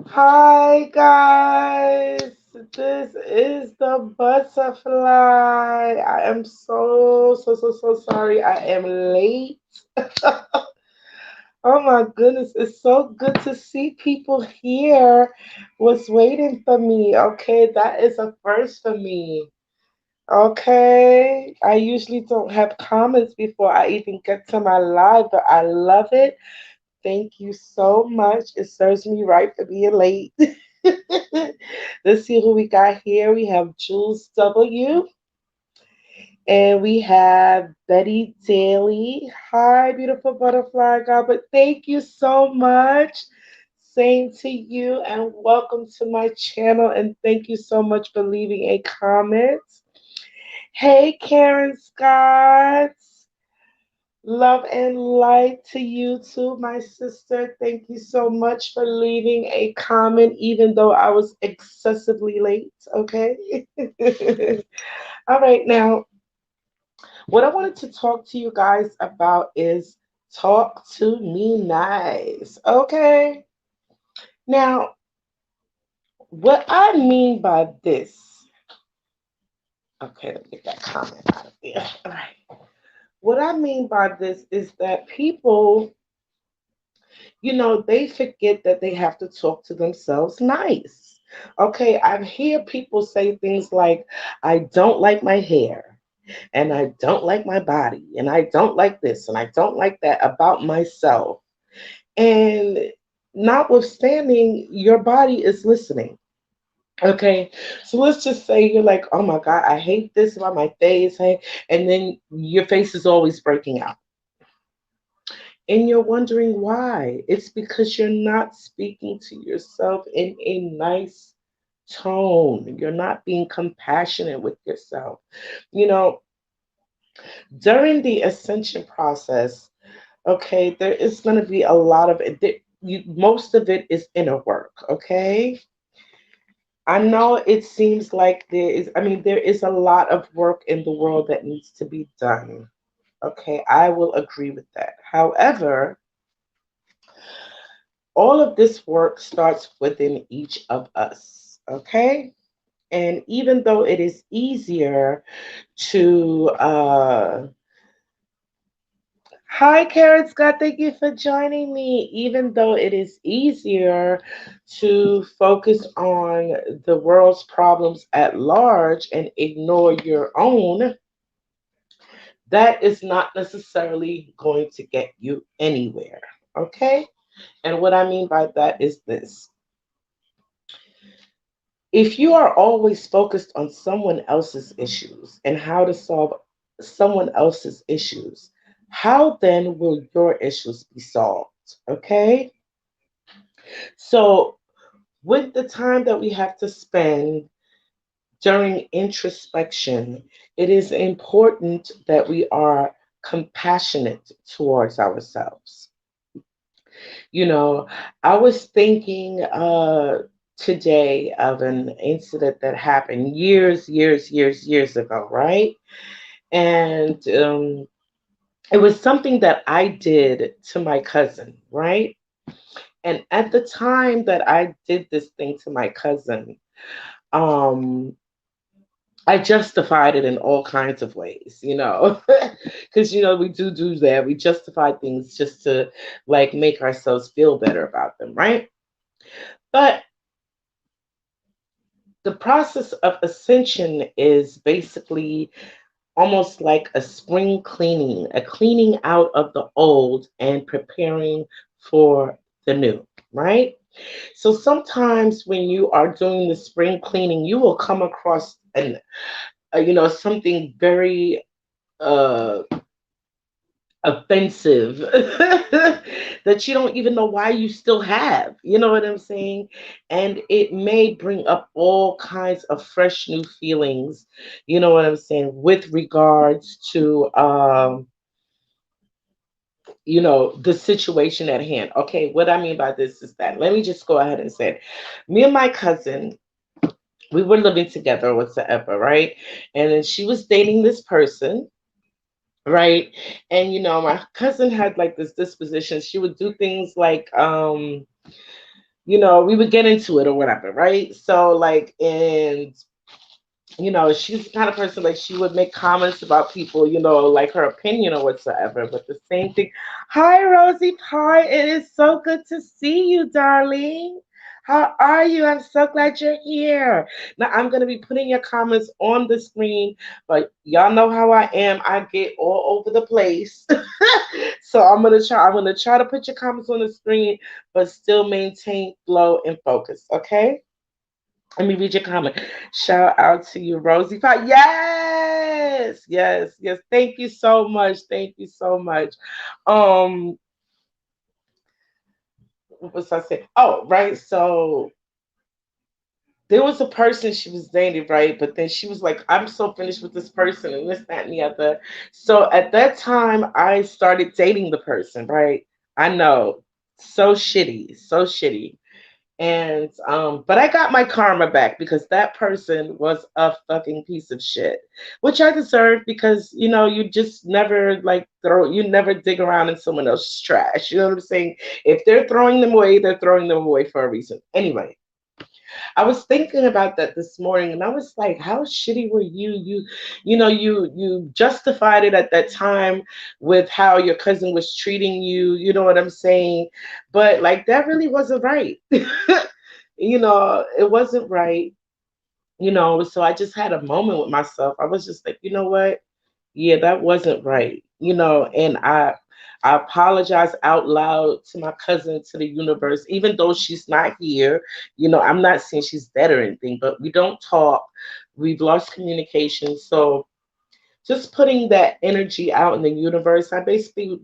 Hi guys, this is the butterfly. I am so sorry. I am late. Oh my goodness, it's so good to see people here. Was waiting for me. Okay, that is a first for me. Okay, I usually don't have comments before I even get to my live, but I love it. Thank you so much. It serves me right for being late. Let's see who we got here. We have Jules W. And we have Betty Daly. Hi, beautiful butterfly God. But thank you so much. Same to you, and welcome to my channel. And thank you so much for leaving a comment. Hey, Karen Scott. Love and light to you too, my sister. Thank you so much for leaving a comment, even though I was excessively late. Okay. All right. Now, what I wanted to talk to you guys about is talk to me nice. Okay. Now, what I mean by this, okay, let me get that comment out of there. All right. What I mean by this is that people, they forget that they have to talk to themselves nice. Okay, I hear people say things like, I don't like my hair, and I don't like my body, and I don't like this, and I don't like that about myself. And notwithstanding, your body is listening. Okay, so let's just say you're like, oh my God, I hate this about my face, hey, and then your face is always breaking out. And you're wondering why. It's because you're not speaking to yourself in a nice tone. You're not being compassionate with yourself. You know, during the ascension process, okay, there is going to be a lot of it. Most of it is inner work, okay? I know it seems like there is a lot of work in the world that needs to be done. Okay, I will agree with that. However, all of this work starts within each of us, okay? And even though it is easier to, hi, Karen Scott, thank you for joining me. Even though it is easier to focus on the world's problems at large and ignore your own, that is not necessarily going to get you anywhere, okay? And what I mean by that is this: if you are always focused on someone else's issues and how to solve someone else's issues, how then will your issues be solved? Okay? So, with the time that we have to spend during introspection, it is important that we are compassionate towards ourselves. You know, I was thinking today of an incident that happened years ago, right? And it was something that I did to my cousin, right? And at the time that I did this thing to my cousin, um, I justified it in all kinds of ways, because we do that. We justify things just to like make ourselves feel better about them, right? But the process of ascension is basically almost like a spring cleaning, a cleaning out of the old and preparing for the new, right? So sometimes when you are doing the spring cleaning, you will come across something very uh offensive that you don't even know why you still have. You know what I'm saying? And it may bring up all kinds of fresh new feelings, you know what I'm saying, with regards to the situation at hand. Okay, what I mean by this is that, let me just go ahead and say it. Me and my cousin, we were living together whatsoever, right? And then she was dating this person, right? And my cousin had like this disposition. She would do things like we would get into it or whatever, right? So like, and she's the kind of person like she would make comments about people, like her opinion or whatsoever. But the same thing. Hi, Rosie Pie. It is so good to see you, darling. How are you? I'm so glad you're here. Now I'm gonna be putting your comments on the screen, but y'all know how I am. I get all over the place. So I'm gonna try to put your comments on the screen, but still maintain flow and focus. Okay? Let me read your comment. Shout out to you, Rosie Pie. Yes, yes, yes. Thank you so much. Thank you so much. Um, what was I saying? Oh, right. So there was a person she was dating, right? But then she was like, I'm so finished with this person and this, that, and the other. So at that time, I started dating the person, right? I know. So shitty. So shitty. And but I got my karma back because that person was a fucking piece of shit, which I deserved because you just never you never dig around in someone else's trash. You know what I'm saying? If they're throwing them away, they're throwing them away for a reason. Anyway, I was thinking about that this morning, and I was like, how shitty were you? You justified it at that time with how your cousin was treating you. You know what I'm saying? But like that really wasn't right. It wasn't right. So I just had a moment with myself. I was just like, you know what? Yeah, that wasn't right. And I apologize out loud to my cousin, to the universe, even though she's not here. I'm not saying she's dead or anything, but we don't talk. We've lost communication. So just putting that energy out in the universe, I basically,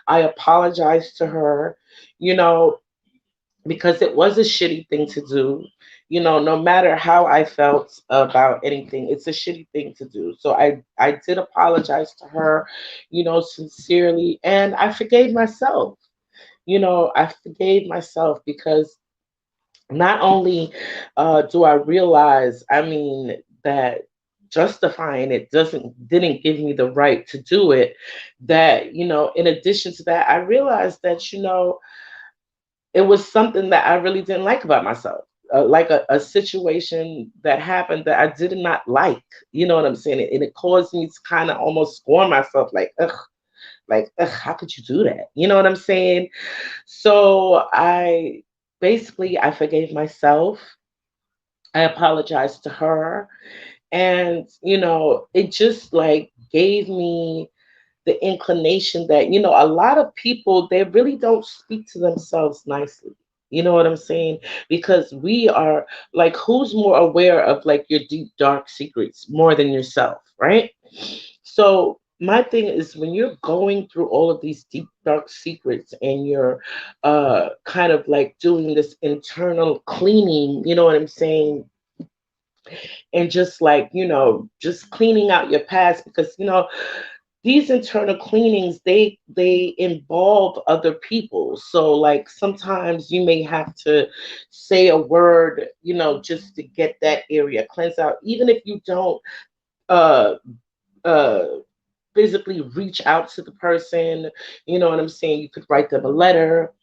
I apologize to her, you know, because it was a shitty thing to do. No matter how I felt about anything, it's a shitty thing to do. So I did apologize to her, sincerely, and I forgave myself. I forgave myself because not only do I realize, I mean, that justifying it didn't give me the right to do it, that in addition to that, I realized that it was something that I really didn't like about myself. Like a situation that happened that I did not like. You know what I'm saying? And it caused me to kind of almost scorn myself, like, ugh, how could you do that? You know what I'm saying? So I forgave myself. I apologized to her. And, it just like gave me the inclination that a lot of people, they really don't speak to themselves nicely. You know what I'm saying? Because we are like, who's more aware of like your deep dark secrets more than yourself, right? So my thing is, when you're going through all of these deep dark secrets and you're kind of like doing this internal cleaning, you know what I'm saying, and just like just cleaning out your past, because these internal cleanings, they involve other people. So like sometimes you may have to say a word, just to get that area cleansed out, even if you don't uh uh physically reach out to the person. You know what I'm saying? You could write them a letter,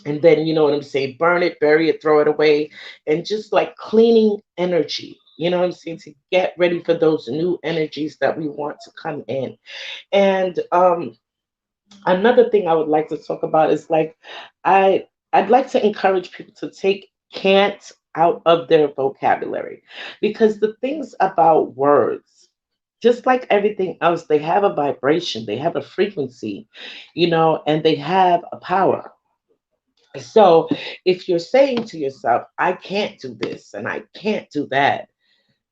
and then you know what I'm saying, burn it, bury it, throw it away, and just like cleaning energy. You know what I'm saying, to get ready for those new energies that we want to come in. And another thing I would like to talk about is like, I'd like to encourage people to take can't out of their vocabulary, because the things about words, just like everything else, they have a vibration, they have a frequency, and they have a power. So if you're saying to yourself, I can't do this and I can't do that,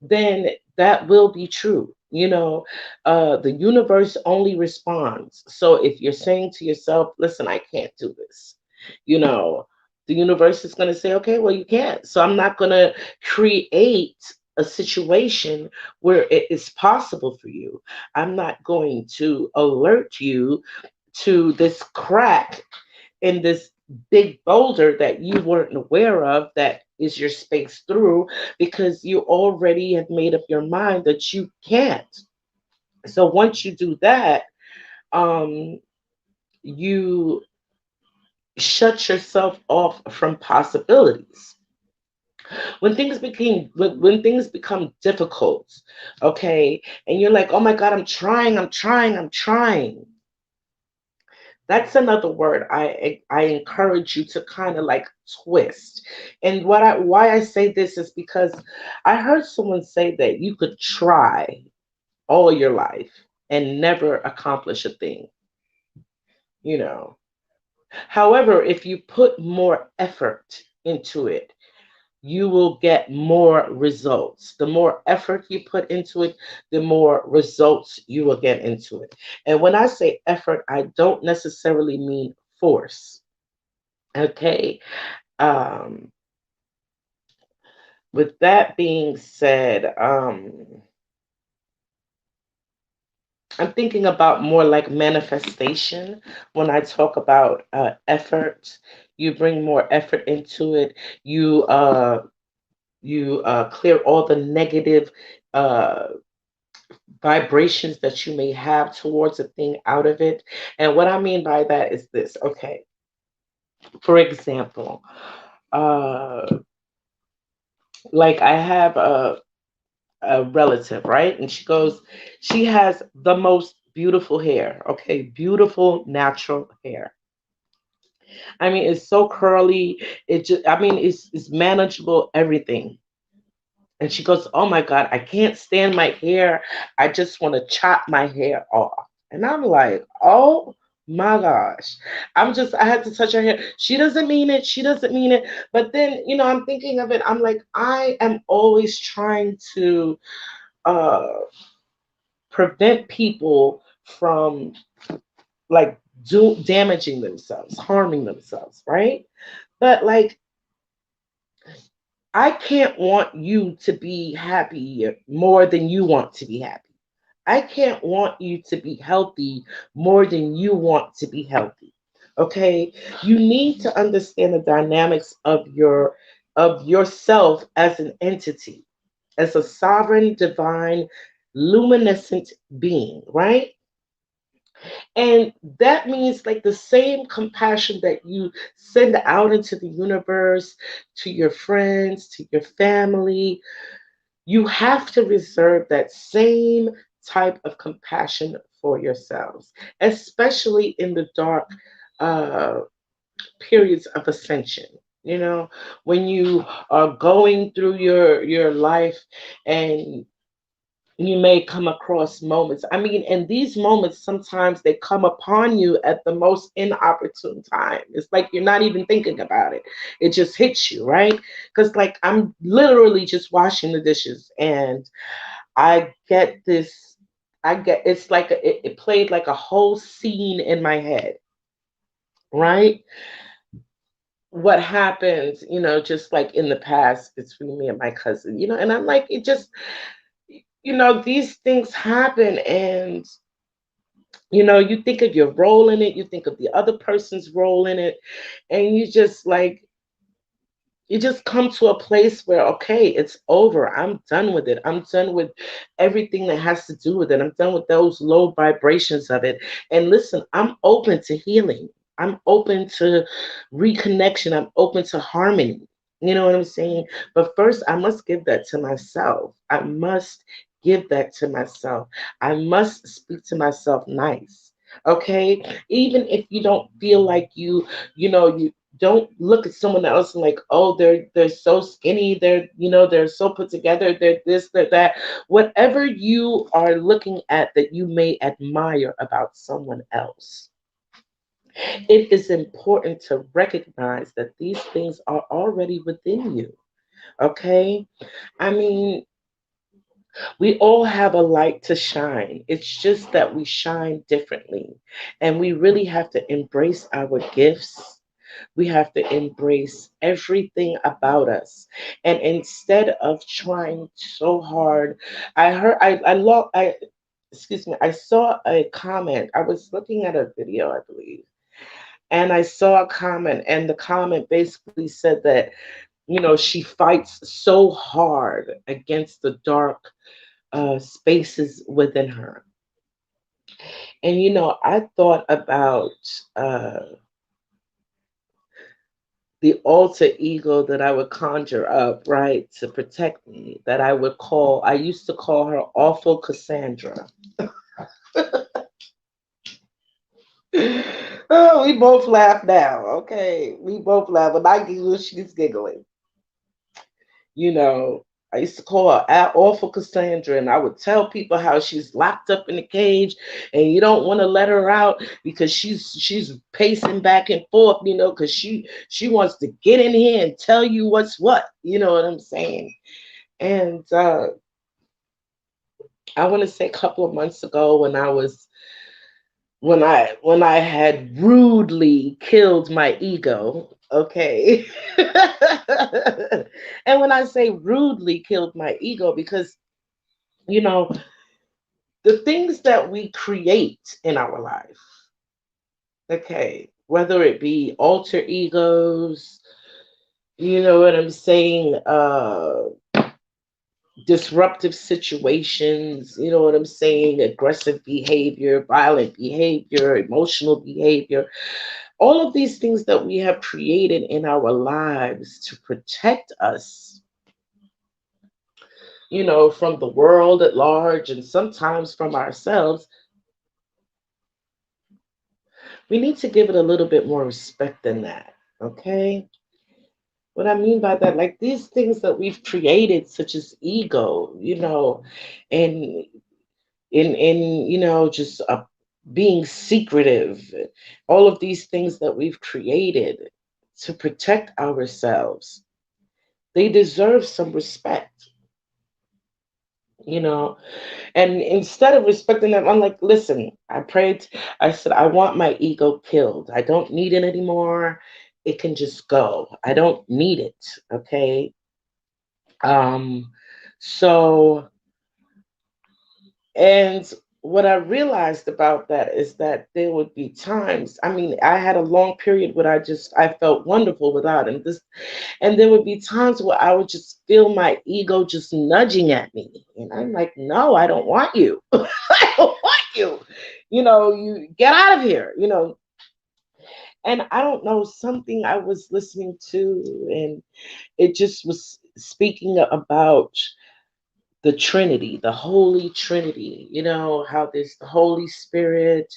then that will be true. The universe only responds. So if you're saying to yourself, listen, I can't do this, you know, the universe is going to say, okay, well, you can't. So I'm not going to create a situation where it is possible for you. I'm not going to alert you to this crack in this big boulder that you weren't aware of, that is your space through, because you already have made up your mind that you can't. So once you do that, um you shut yourself off from possibilities. When things become difficult, okay, and you're like, oh my God, I'm trying. That's another word I encourage you to kind of like twist. And why I say this is because I heard someone say that you could try all your life and never accomplish a thing, you know. However, if you put more effort into it, you will get more results. The more effort you put into it, the more results you will get into it. And when I say effort, I don't necessarily mean force. Okay. Um, with that being said, I'm thinking about more like manifestation when I talk about effort. You bring more effort into it. You clear all the negative uh, vibrations that you may have towards a thing out of it. And what I mean by that is this. Okay, for example, uh, like I have a relative, right? And she has the most beautiful hair. Okay, beautiful natural hair. I mean, it's so curly. I mean, it's manageable. Everything. And she goes, "Oh my God, I can't stand my hair. I just want to chop my hair off." And I'm like, "Oh my gosh." I had to touch her hair. She doesn't mean it. She doesn't mean it. But then, I'm thinking of it. I'm like, I am always trying to uh, prevent people from like damaging themselves, harming themselves, right? But like, I can't want you to be happy more than you want to be happy. I can't want you to be healthy more than you want to be healthy. Okay? You need to understand the dynamics of yourself as an entity, as a sovereign, divine, luminescent being, right? And that means like the same compassion that you send out into the universe, to your friends, to your family, you have to reserve that same type of compassion for yourselves, especially in the dark uh, periods of ascension. When you are going through your life and you may come across moments. I mean, and these moments sometimes they come upon you at the most inopportune time. It's like you're not even thinking about it. It just hits you, right? Because like I'm literally just washing the dishes and I get this I get it's like it played like a whole scene in my head, right? What happens, just like in the past between me and my cousin, and I'm like, it just, these things happen and you think of your role in it, you think of the other person's role in it, and you just come to a place where, okay, it's over. I'm done with it. I'm done with everything that has to do with it. I'm done with those low vibrations of it. And listen, I'm open to healing. I'm open to reconnection. I'm open to harmony. You know what I'm saying? But first, I must give that to myself. I must give that to myself. I must speak to myself nice. Okay? Even if you don't feel like you don't look at someone else and like, oh, they're so skinny, they're so put together, they're this, they're that. Whatever you are looking at that you may admire about someone else, it is important to recognize that these things are already within you. Okay? I mean, we all have a light to shine. It's just that we shine differently. And we really have to embrace our gifts. We have to embrace everything about us. And instead of trying so hard, I excuse me, I saw a comment. I was looking at a video, I believe, and I saw a comment, and the comment basically said that, she fights so hard against the dark spaces within her. And I thought about uh, the alter ego that I would conjure up, right, to protect me, that I used to call her awful Cassandra. Oh, we both laugh now. Okay, we both laugh. When I giggle, she's giggling. You know, I used to call her awful Cassandra, and I would tell people how she's locked up in the cage, and you don't want to let her out because she's pacing back and forth. You know, because she wants to get in here and tell you what's what. You know what I'm saying? And I want to say a couple of months ago when I had rudely killed my ego, okay. And when I say rudely killed my ego, because you know, the things that we create in our life, okay, whether it be alter egos, you know what I'm saying, disruptive situations, you know what I'm saying, aggressive behavior, violent behavior, emotional behavior, all of these things that we have created in our lives to protect us, you know, from the world at large and sometimes from ourselves, we need to give it a little bit more respect than that. Okay? What I mean by that, like these things that we've created, such as ego, you know, and in you know, just being secretive, all of these things that we've created to protect ourselves, they deserve some respect, you know. And instead of respecting them, I'm like, listen, I prayed, I said, I want my ego killed. I don't need it anymore. It can just go. I don't need it. Okay. Um, so, and what I realized about that is that there would be times, I mean, I had a long period where I felt wonderful without him. And there would be times where I would just feel my ego just nudging at me. And I'm like, no, I don't want you. I don't want you. You know, you get out of here, you know. And I don't know, something I was listening to, and it just was speaking about the Trinity, the Holy Trinity, you know, how there's the Holy Spirit,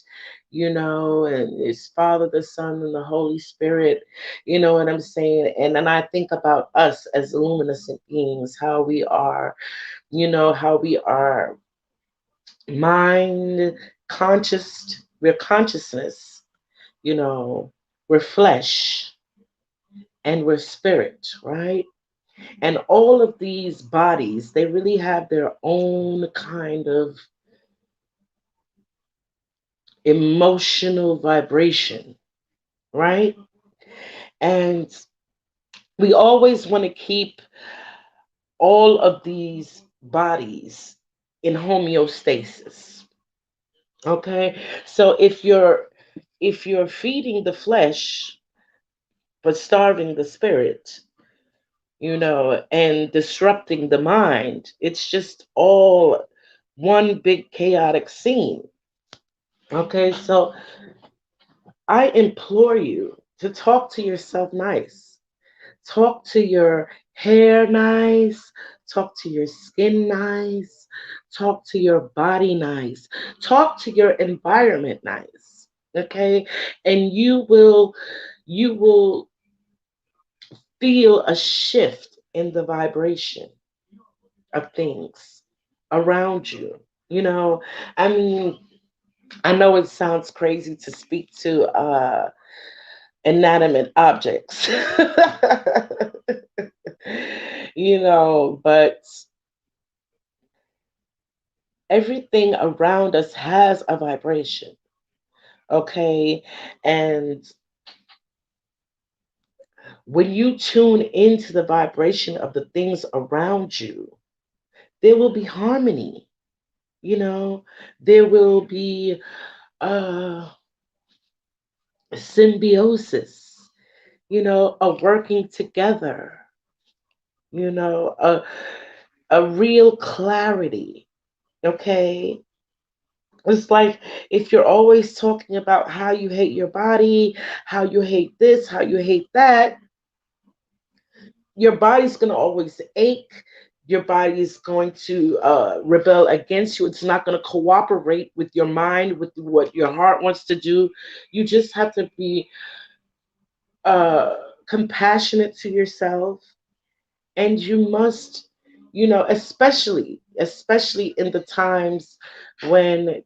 you know, and it's Father, the Son, and the Holy Spirit, you know what I'm saying? And then I think about us as luminescent beings, how we are, you know, how we are mind, we're consciousness, you know, we're flesh and we're spirit, right? And all of these bodies, they really have their own kind of emotional vibration, right? And we always want to keep all of these bodies in homeostasis. Okay? So if you're feeding the flesh but starving the spirit, you know, and disrupting the mind, it's just all one big chaotic scene. Okay? So I implore you to talk to yourself nice. Talk to your hair nice. Talk to your skin nice. Talk to your body nice. Talk to your environment nice. Okay? And you will feel a shift in the vibration of things around you. You know, I mean, I know it sounds crazy to speak to inanimate objects. You know, but everything around us has a vibration, okay? And when you tune into the vibration of the things around you, there will be harmony, you know, there will be uh, symbiosis, you know, a working together, you know, a real clarity, okay? It's like if you're always talking about how you hate your body, how you hate this, how you hate that, your body's going to always ache. Your body is going to rebel against you. It's not going to cooperate with your mind, with what your heart wants to do. You just have to be uh, compassionate to yourself, and you must, especially in the times when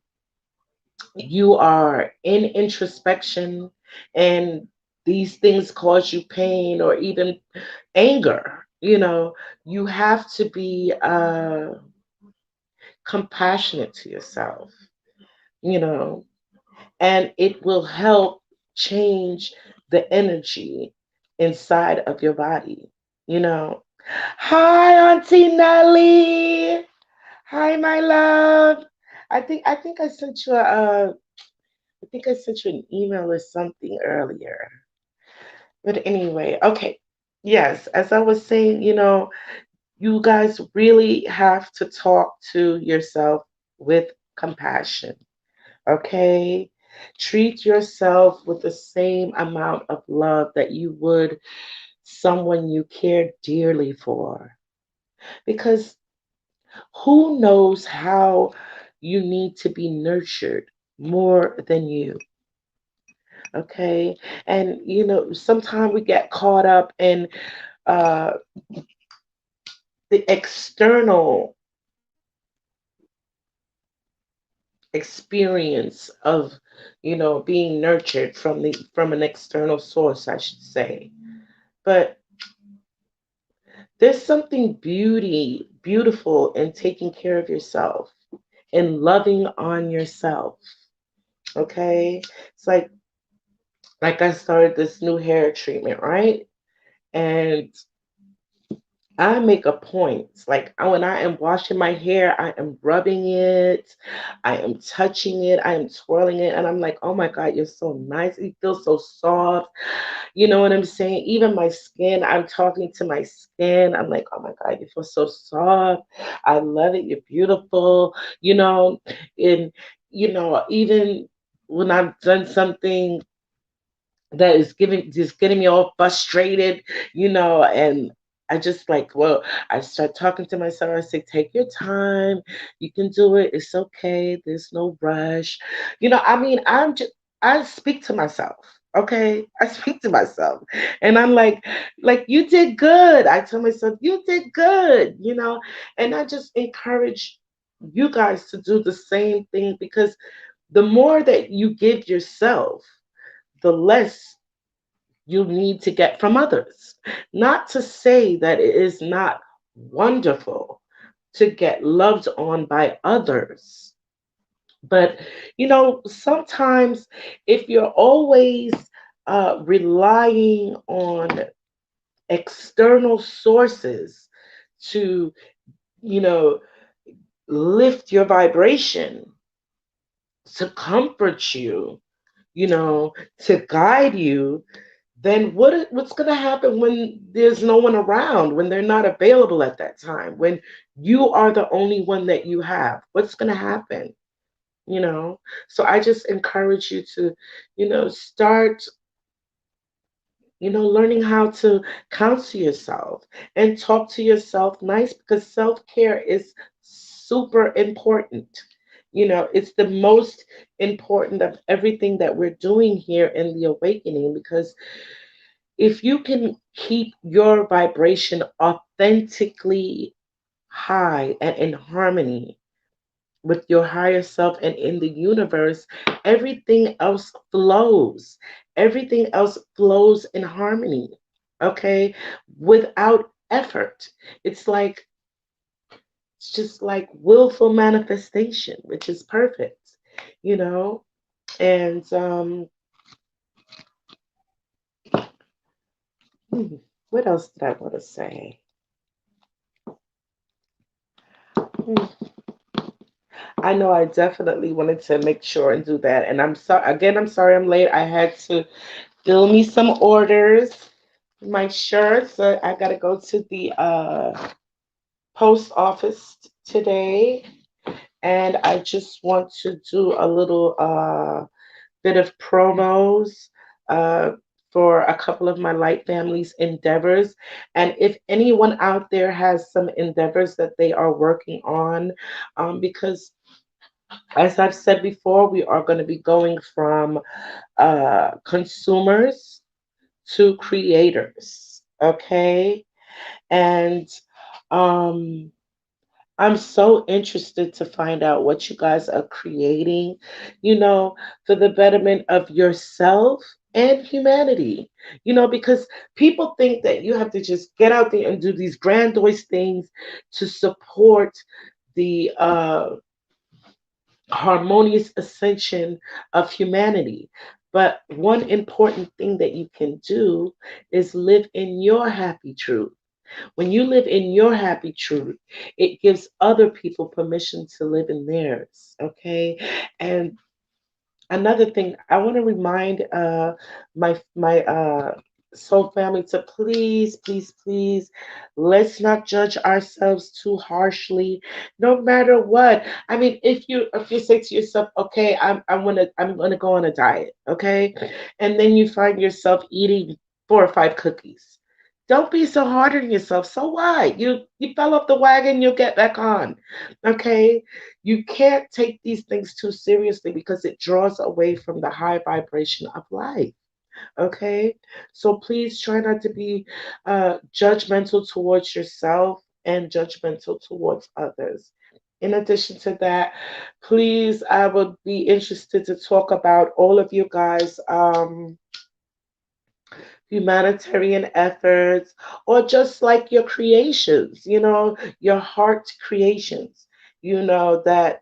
you are in introspection and these things cause you pain or even anger, you have to be compassionate to yourself, you know, and it will help change the energy inside of your body, you know. Hi, Auntie Nelly. Hi, my love. I think I sent you I think I sent you an email or something earlier. But anyway, okay. Yes, as I was saying, you guys really have to talk to yourself with compassion, okay? Treat yourself with the same amount of love that you would someone you care dearly for. Because who knows how you need to be nurtured more than you? Okay. And, sometimes we get caught up in uh, the external experience of, being nurtured from an external source, I should say. But there's something beautiful in taking care of yourself and loving on yourself. Okay. It's like I started this new hair treatment, right? And I make a point. Like when I am washing my hair, I am rubbing it, I am touching it, I am twirling it, and I'm like, oh my God, you're so nice. You feel so soft. You know what I'm saying? Even my skin, I'm talking to my skin. I'm like, oh my God, you feel so soft. I love it. You're beautiful. And even when I've done something that is just getting me all frustrated, and I just like, well, I start talking to myself. I say, take your time. You can do it. It's okay. There's no rush. I mean, I speak to myself. Okay. I speak to myself. And I'm like, you did good. I tell myself, you did good, and I just encourage you guys to do the same thing, because the more that you give yourself, the less you need to get from others. Not to say that it is not wonderful to get loved on by others, but sometimes if you're always relying on external sources to, you know, lift your vibration, to comfort you, to guide you, then what's going to happen when there's no one around, when they're not available at that time, when you are the only one that you have? What's going to happen? So I just encourage you to, start, learning how to counsel yourself and talk to yourself nice, because self-care is super important. It's the most important of everything that we're doing here in the awakening, because if you can keep your vibration authentically high and in harmony with your higher self and in the universe, everything else flows. Everything else flows in harmony, okay? Without effort. It's like, it's just like willful manifestation, which is perfect, you know? And hmm, what else did I want to say? Hmm, I know I definitely wanted to make sure and do that. And I'm sorry again, I'm sorry I'm late. I had to fill me some orders. My shirts. I gotta go to the post office today, and I just want to do a little bit of promos uh, for a couple of my light family's endeavors. And if anyone out there has some endeavors that they are working on, because as I've said before, we are going to be going from consumers to creators. Okay. And um, I'm so interested to find out what you guys are creating, you know, for the betterment of yourself and humanity. Because people think that you have to just get out there and do these grandiose things to support the harmonious ascension of humanity. But one important thing that you can do is live in your happy truth. When you live in your happy truth, it gives other people permission to live in theirs. Okay. And another thing, I want to remind my soul family to please, please, please, let's not judge ourselves too harshly, no matter what. I mean, if you say to yourself, okay, I'm gonna go on a diet, okay, and then you find yourself eating 4 or 5 cookies. Don't be so hard on yourself. So what? You fell off the wagon, you'll get back on. Okay? You can't take these things too seriously because it draws away from the high vibration of life. Okay? So please try not to be judgmental towards yourself and judgmental towards others. In addition to that, please, I would be interested to talk about all of you guys. Humanitarian efforts, or just like your creations, your heart creations, that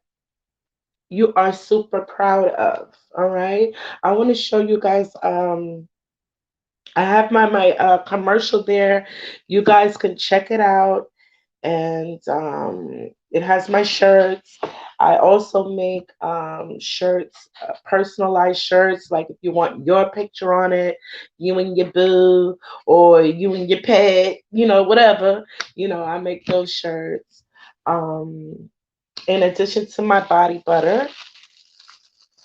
you are super proud of. All right. I want to show you guys. I have my commercial there. You guys can check it out, and it has my shirts. I also make shirts, personalized shirts, like if you want your picture on it, you and your boo, or you and your pet, whatever. I make those shirts. In addition to my body butter,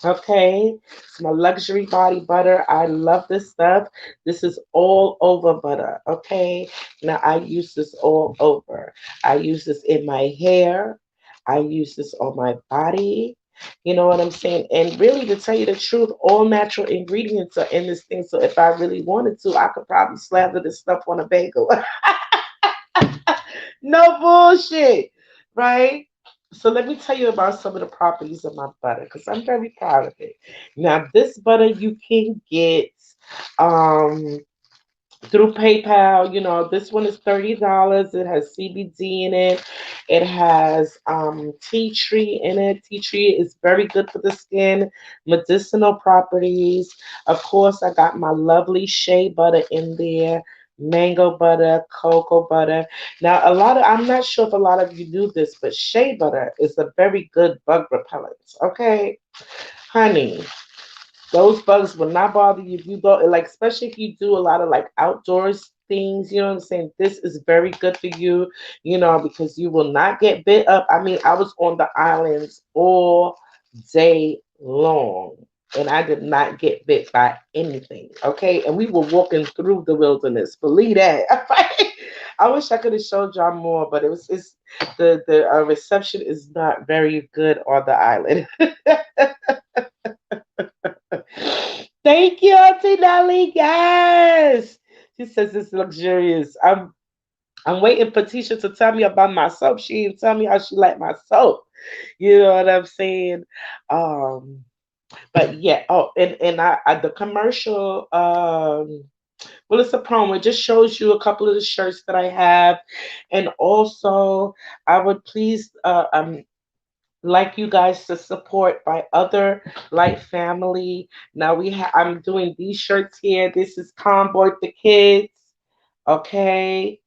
okay, it's my luxury body butter. I love this stuff. This is all over butter. Okay, now I use this all over. I use this in my hair. I use this on my body. You know what I'm saying? And really, to tell you the truth, all natural ingredients are in this thing. So if I really wanted to, I could probably slather this stuff on a bagel. No bullshit, right? So let me tell you about some of the properties of my butter because I'm very proud of it. Now, this butter you can get um, through PayPal. This one is $30. It has CBD in it. It has tea tree in it. Tea tree is very good for the skin, medicinal properties. Of course, I got my lovely shea butter in there. Mango butter, cocoa butter. Now, I'm not sure if a lot of you knew this, but shea butter is a very good bug repellent. Okay, honey, those bugs will not bother you if you go, like, especially if you do a lot of like outdoors things, you know what I'm saying? This is very good for you, because you will not get bit up. I mean, I was on the islands all day long and I did not get bit by anything. Okay. And we were walking through the wilderness. Believe that. I wish I could have showed y'all more, but it's the reception is not very good on the island. Thank you, Auntie Nelly. Yes. She says it's luxurious. I'm waiting for Tisha to tell me about my soap. She didn't tell me how she liked my soap. You know what I'm saying? Um, but yeah, oh, and I the commercial, well, it's a promo. It just shows you a couple of the shirts that I have. And also I would please like you guys to support my other light family. Now I'm doing these shirts here. This is Convoy the Kids. Okay.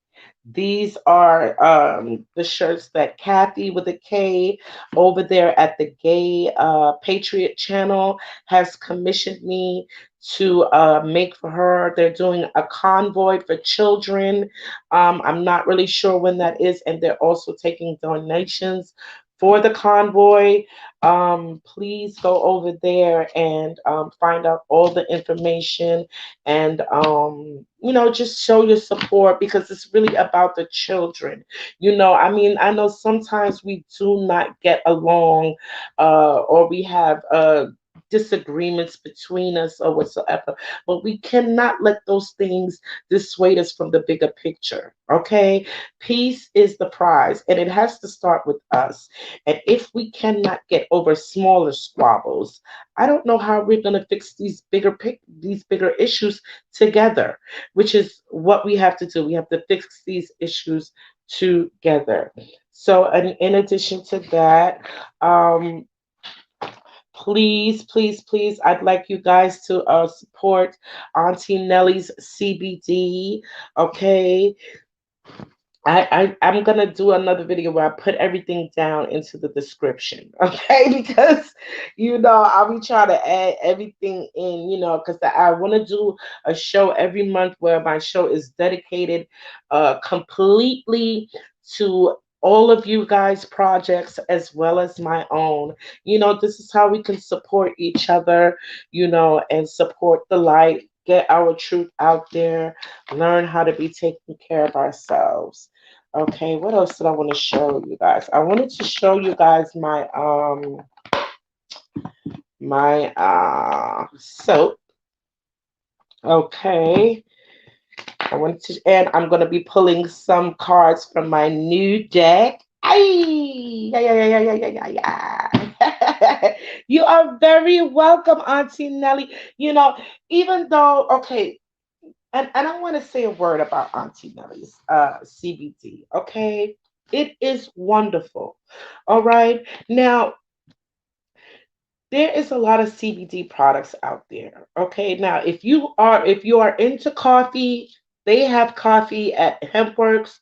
These are the shirts that Kathy with a K over there at the Gay Patriot channel has commissioned me to make for her. They're doing a convoy for children. I'm not really sure when that is, and they're also taking donations for the convoy, please go over there and find out all the information and just show your support because it's really about the children. I mean, I know sometimes we do not get along, or we have disagreements between us or whatsoever, but we cannot let those things dissuade us from the bigger picture. Okay, peace is the prize, and it has to start with us. And if we cannot get over smaller squabbles, I don't know how we're going to fix these bigger issues together, which is what we have to do. We have to fix these issues together. So, in addition to that, um, please, please, please, I'd like you guys to support Auntie Nellie's CBD. Okay, I'm gonna do another video where I put everything down into the description, okay? Because I'll be trying to add everything in, because I want to do a show every month where my show is dedicated completely to all of you guys' projects as well as my own. This is how we can support each other, and support the light, get our truth out there, learn how to be taking care of ourselves. Okay, what else did I want to show you guys? I wanted to show you guys my soap. Okay. I wanted to, and I'm gonna be pulling some cards from my new deck. Ay, yeah, yeah, yeah, yeah, yeah, yeah, yeah. You are very welcome, Auntie Nellie. Even though, okay, and I want to say a word about Auntie Nellie's CBD. Okay, it is wonderful. All right, now there is a lot of CBD products out there. Okay, now if you are into coffee, they have coffee at HempWorks.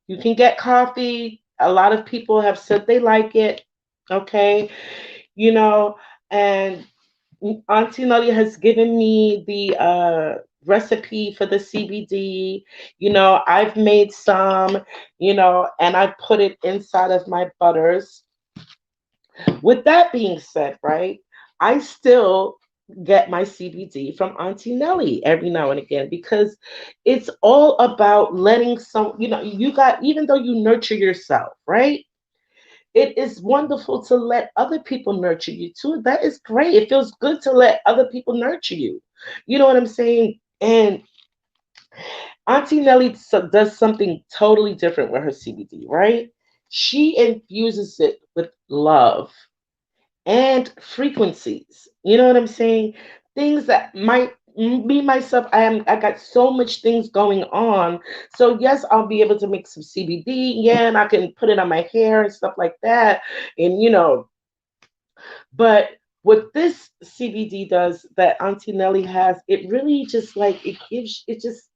You can get coffee. A lot of people have said they like it. Okay, you know, and Auntie Nelly has given me the recipe for the CBD. I've made some, and I put it inside of my butters. With that being said, right, I still get my CBD from Auntie Nelly every now and again because it's all about letting even though you nurture yourself, right? It is wonderful to let other people nurture you too. That is great. It feels good to let other people nurture you. You know what I'm saying? And Auntie Nelly does something totally different with her CBD, right? She infuses it with love and frequencies. You know what I'm saying? Things that might me myself, I got so much things going on. So yes, I'll be able to make some CBD, yeah, and I can put it on my hair and stuff like that. And but what this CBD does that Auntie Nelly has, it really just like it gives it just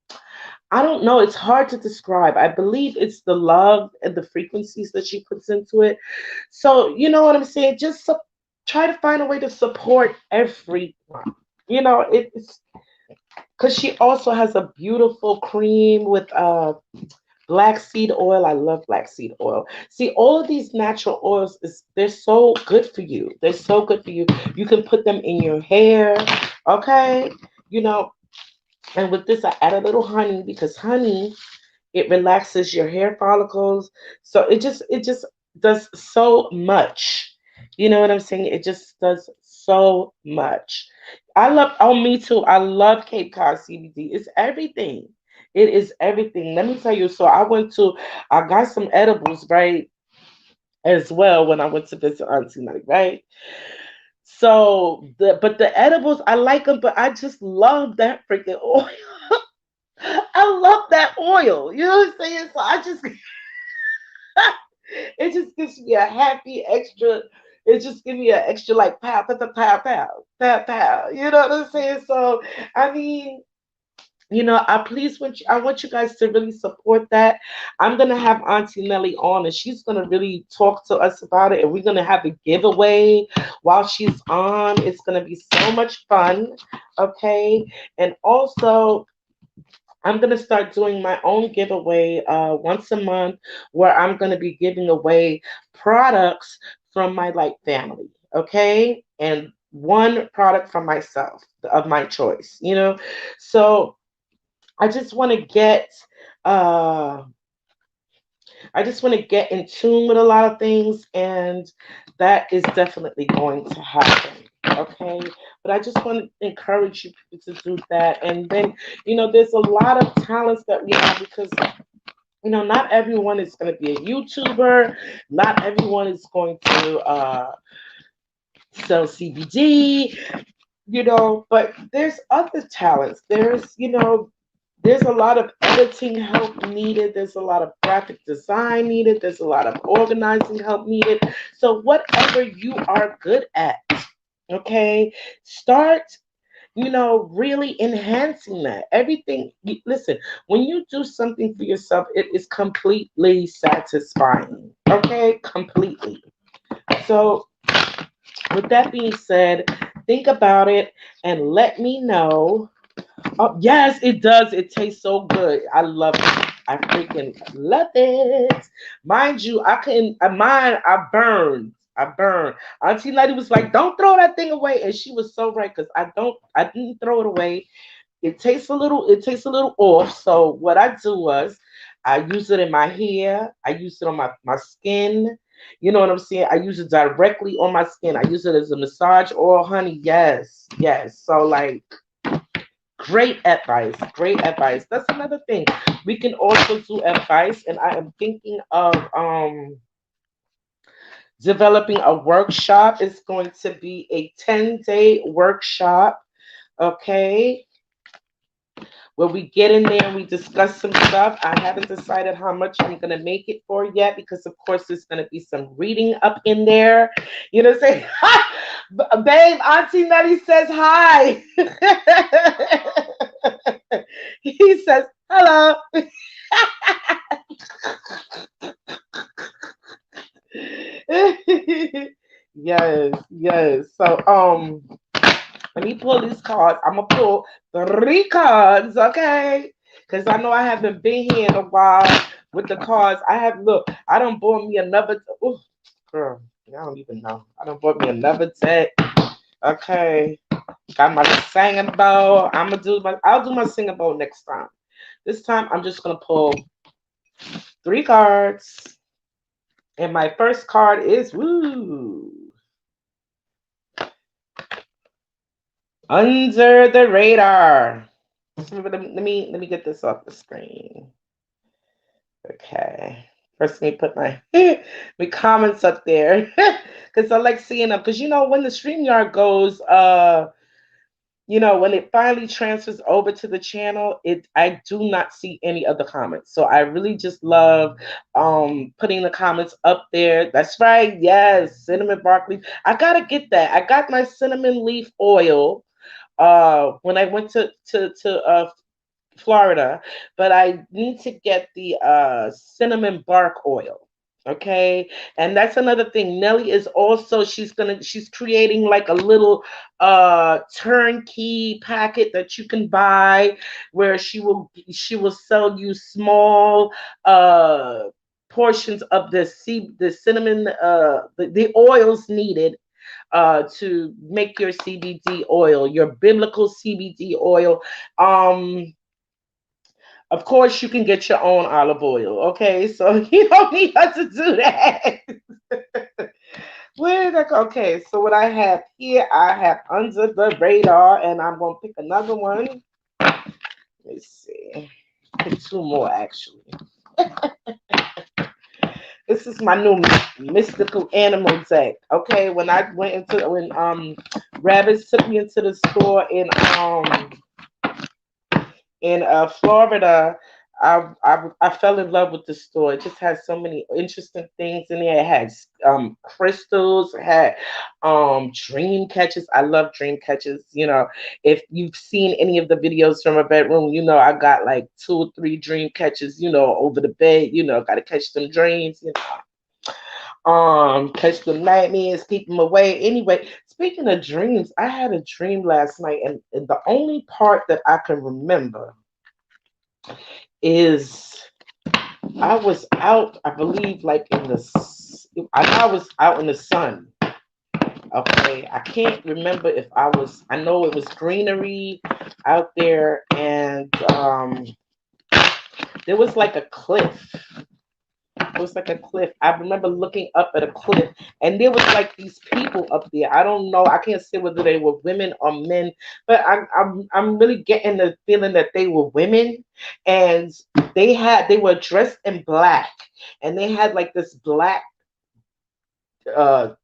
I don't know. It's hard to describe. I believe it's the love and the frequencies that she puts into it. So, you know what I'm saying? Just try to find a way to support everyone. It's because she also has a beautiful cream with black seed oil. I love black seed oil. See, all of these natural oils they're so good for you. They're so good for you. You can put them in your hair. Okay, you know. And with this, I add a little honey because honey it relaxes your hair follicles. So it just does so much. You know what I'm saying? It just does so much. I love oh me too. I love Cape Cod CBD. It's everything. It is everything. Let me tell you. So I got some edibles, right? As well when I went to visit Auntie Nutty, right? So the edibles I like them, but I just love that freaking oil. I love that oil. You know what I'm saying? So I just it just gives me a happy extra. It just gives me an extra like pow, pow, pow, pow, pow, pow, pow. You know what I'm saying? So I mean, I want you guys to really support that. I'm gonna have Auntie Nelly on, and she's gonna really talk to us about it, and we're gonna have a giveaway while she's on. It's gonna be so much fun, okay? And also, I'm going to start doing my own giveaway once a month where I'm going to be giving away products from my like family, okay? And one product from myself of my choice, you know? So I just want to get uh I just want to get in tune with a lot of things, and that is definitely going to happen. Okay, but I just want to encourage you people to do that. And then, there's a lot of talents that we have because, not everyone is going to be a YouTuber, not everyone is going to sell CBD, but there's other talents. There's a lot of editing help needed. There's a lot of graphic design needed. There's a lot of organizing help needed. So whatever you are good at, okay, start, really enhancing that. Everything, listen, when you do something for yourself, it is completely satisfying. Okay, completely. So with that being said, think about it and let me know. Oh, yes, it does. It tastes so good. I love it. I freaking love it. Mind you, I couldn't, mine, I burned. I burned. Auntie Letty was like, don't throw that thing away. And she was so right because I didn't throw it away. It tastes a little off. So what I do was I use it in my hair. I use it on my skin. You know what I'm saying? I use it directly on my skin. I use it as a massage oil, honey. Yes, yes. So like, great advice. Great advice. That's another thing. We can also do advice, and I am thinking of developing a workshop. It's going to be a 10-day workshop, okay? Where we get in there and we discuss some stuff. I haven't decided how much I'm gonna make it for yet because of course there's gonna be some reading up in there. You know what I'm saying? Babe, Auntie Nutty says hi. He says hello. Yes, yes. So let me pull these cards. I'm gonna pull 3 cards, okay? Because I know I haven't been here in a while with the cards. I don't bought me another. Ooh, girl, I don't even know. I don't bought me another deck. Okay, got my singing bowl. I'll do my singing bowl next time. This time I'm just gonna pull 3 cards, and my first card is under the radar. Let me get this off the screen. Okay. First, let me put my comments up there because I like seeing them. Because when the StreamYard goes, when it finally transfers over to the channel, I do not see any other comments. So I really just love putting the comments up there. That's right. Yes, cinnamon bark leaf. I gotta get that. I got my cinnamon leaf oil when I went to Florida, but I need to get the cinnamon bark oil. Okay, and that's another thing. Nelly is also she's creating like a little turnkey packet that you can buy where she will sell you small portions of the cinnamon the oils needed to make your CBD oil, your biblical CBD oil. Of course, you can get your own olive oil. Okay, so you don't need us to do that. Where did I go? Okay, so what I have here, I have under the radar, and I'm gonna pick another one. Let me see. Pick 2 more actually. This is my new mystical animal deck. Okay, when rabbits took me into the store in Florida, I fell in love with the store. It just has so many interesting things in there. It had crystals. It had dream catches. I love dream catches. If you've seen any of the videos from a bedroom, I got like 2 or 3 dream catches. Over the bed. Got to catch them dreams. Catch them nightmares, keep them away. Anyway, speaking of dreams, I had a dream last night, and the only part that I can remember is I was out, I believe, like I was out in the sun. Okay, I can't remember if I know it was greenery out there, and there was like a cliff. It was like a cliff. I remember looking up at a cliff, and there was like these people up there. I don't know. I can't say whether they were women or men, but I'm really getting the feeling that they were women, and they were dressed in black, and they had like this black uh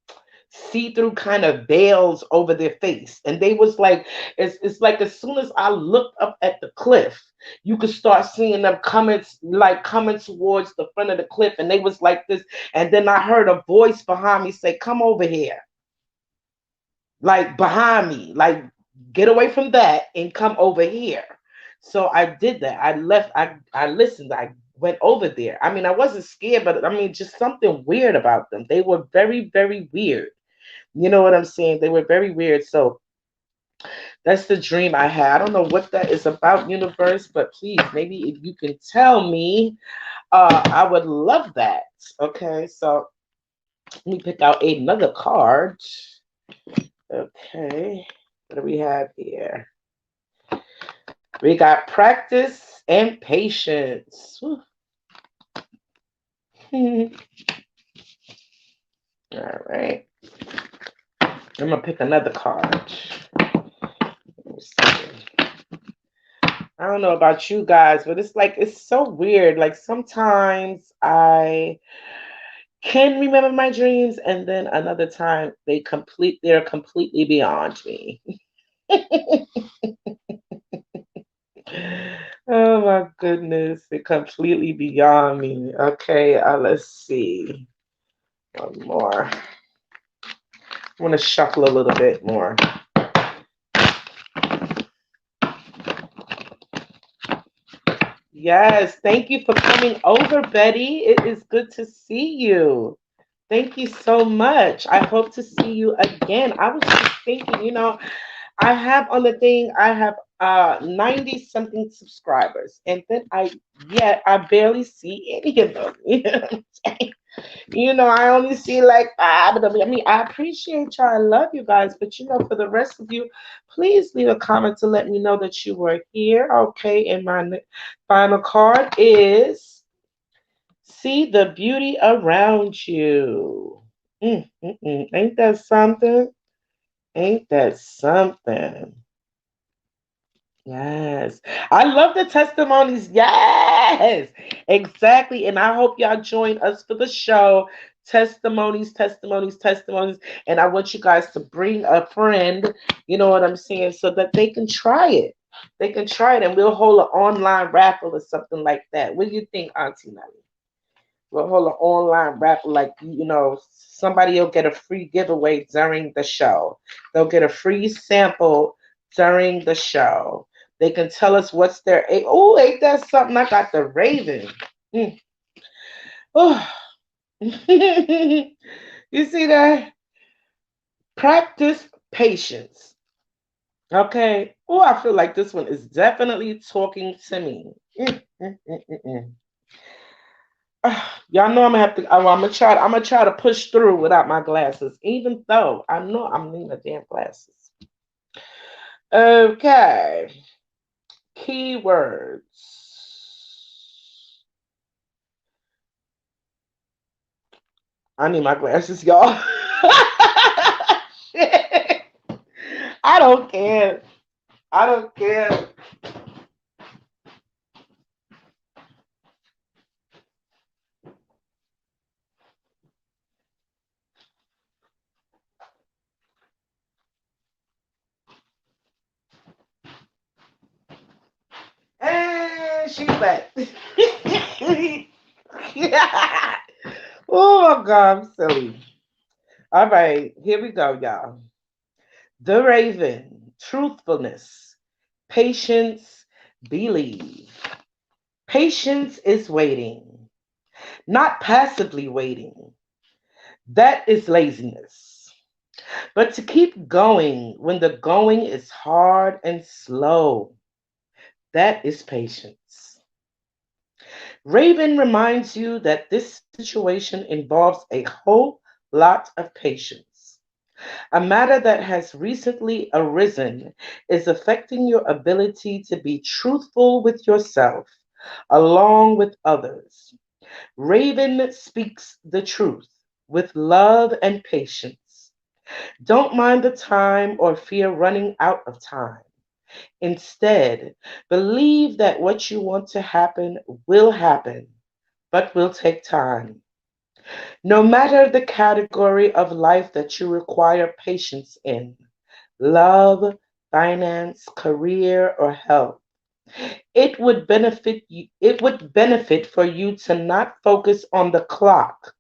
see-through kind of veils over their face, and they was like, it's like as soon as I looked up at the cliff, you could start seeing them coming towards the front of the cliff, and they was like this, and then I heard a voice behind me say, come over here, like behind me, like get away from that and come over here. So I did that. I left. I listened. I went over there. I mean, I wasn't scared, but I mean, just something weird about them. They were very, very weird. You know what I'm saying? They were very weird. So that's the dream I had. I don't know what that is about, universe, but please, maybe if you can tell me, I would love that. Okay, so let me pick out another card. Okay, what do we have here? We got practice and patience. All right, I'm gonna pick another card. Let me see. I don't know about you guys, but it's like it's so weird. Like sometimes I can remember my dreams, and then another time they're completely beyond me. Oh my goodness, they're completely beyond me. Okay, let's see. One more. I want to shuffle a little bit more. Yes, thank you for coming over, Betty. It is good to see you. Thank you so much. I hope to see you again. I was just thinking, I have on the thing, I have 90 something subscribers, and then I barely see any of them. You know what I'm saying? I only see like five of them. I mean, I appreciate y'all. I love you guys, but for the rest of you, please leave a comment to let me know that you were here. Okay, and my final card is see the beauty around you. Ain't that something? Ain't that something? Yes. I love the testimonies. Yes. Exactly. And I hope y'all join us for the show. Testimonies, testimonies, testimonies. And I want you guys to bring a friend, you know what I'm saying, so that they can try it. They can try it, and we'll hold an online raffle or something like that. What do you think, Auntie Nelly? We'll hold an online raffle, like, somebody will get a free giveaway during the show. They'll get a free sample during the show. They can tell us what's their oh, ain't that something? I got the Raven. Mm. Oh. You see that? Practice patience. Okay. Oh, I feel like this one is definitely talking to me. Y'all know I'm gonna have to. I'm gonna try. I'm gonna try to push through without my glasses, even though I know I'm needing the damn glasses. Okay. Keywords. I need my glasses, y'all. Shit. I don't care. I don't care. And she's back. Oh my God, I'm silly. All right, here we go, y'all. The Raven, truthfulness, patience, believe. Patience is waiting, not passively waiting. That is laziness. But to keep going when the going is hard and slow, that is patience. Raven reminds you that this situation involves a whole lot of patience. A matter that has recently arisen is affecting your ability to be truthful with yourself along with others. Raven speaks the truth with love and patience. Don't mind the time or fear running out of time. Instead, believe that what you want to happen, but will take time. No matter the category of life that you require patience in, love, finance, career, or health, it would benefit for you to not focus on the clock,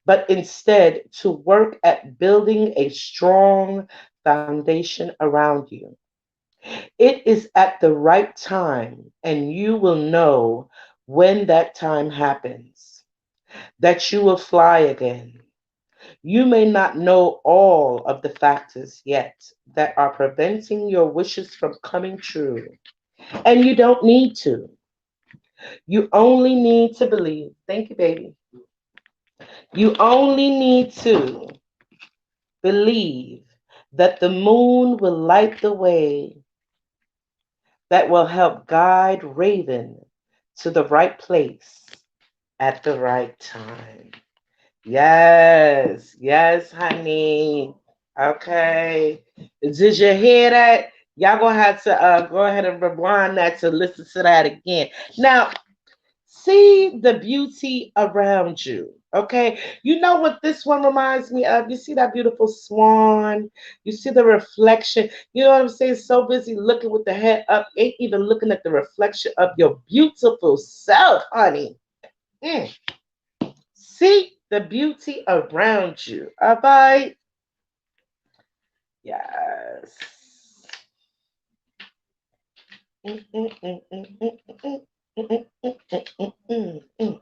but instead to work at building a strong foundation around you. It is at the right time, and you will know when that time happens, that you will fly again. You may not know all of the factors yet that are preventing your wishes from coming true, and you don't need to. You only need to believe. Thank you, baby. You only need to believe that the moon will light the way that will help guide Raven to the right place at the right time. Yes, yes, honey. Okay. Did you hear that? Y'all gonna have to go ahead and rewind that to listen to that again. Now, see the beauty around you. Okay. You know what this one reminds me of? You see that beautiful swan? You see the reflection. You know what I'm saying? So busy looking with the head up, ain't even looking at the reflection of your beautiful self, honey. Mm. See the beauty around you. All right. Yes. Mm, mm, mm, mm, mm, mm, mm, mm, mm, mm, mm,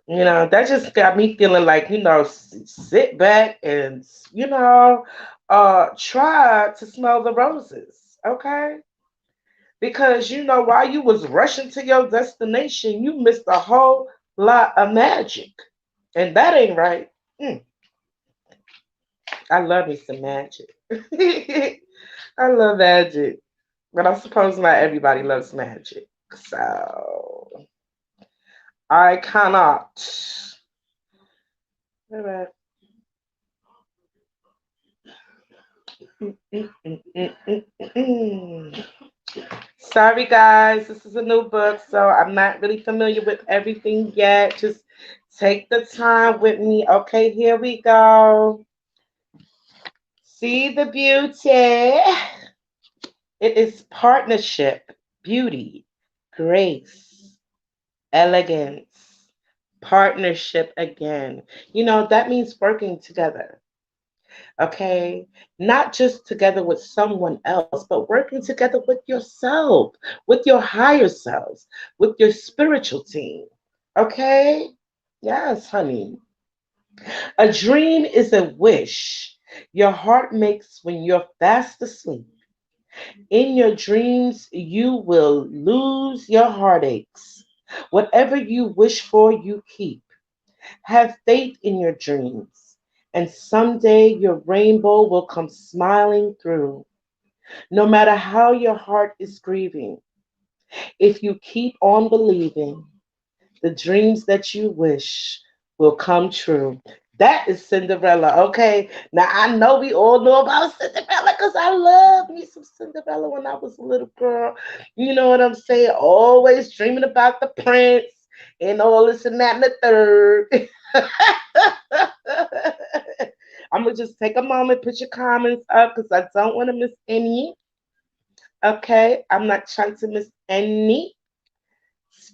mm. That just got me feeling like, sit back and, try to smell the roses, okay? Because, while you was rushing to your destination, you missed a whole lot of magic. And that ain't right. Mm, I love me some magic. I love magic. But I suppose not everybody loves magic. So I cannot. All right. Mm, mm, mm, mm, mm, mm. Sorry, guys. This is a new book, so I'm not really familiar with everything yet. Just take the time with me. Okay, here we go. See the beauty. It is partnership, beauty, grace, elegance, partnership again. That means working together. Okay? Not just together with someone else, but working together with yourself, with your higher selves, with your spiritual team. Okay? Yes, honey. A dream is a wish your heart makes when you're fast asleep. In your dreams, you will lose your heartaches. Whatever you wish for, you keep. Have faith in your dreams, and someday your rainbow will come smiling through. No matter how your heart is grieving, if you keep on believing, the dreams that you wish will come true. That is Cinderella, okay? Now I know we all know about Cinderella because I love me some Cinderella when I was a little girl. You know what I'm saying? Always dreaming about the prince and all this and that and the third. I'm gonna just take a moment, put your comments up because I don't want to miss any. Okay, I'm not trying to miss any.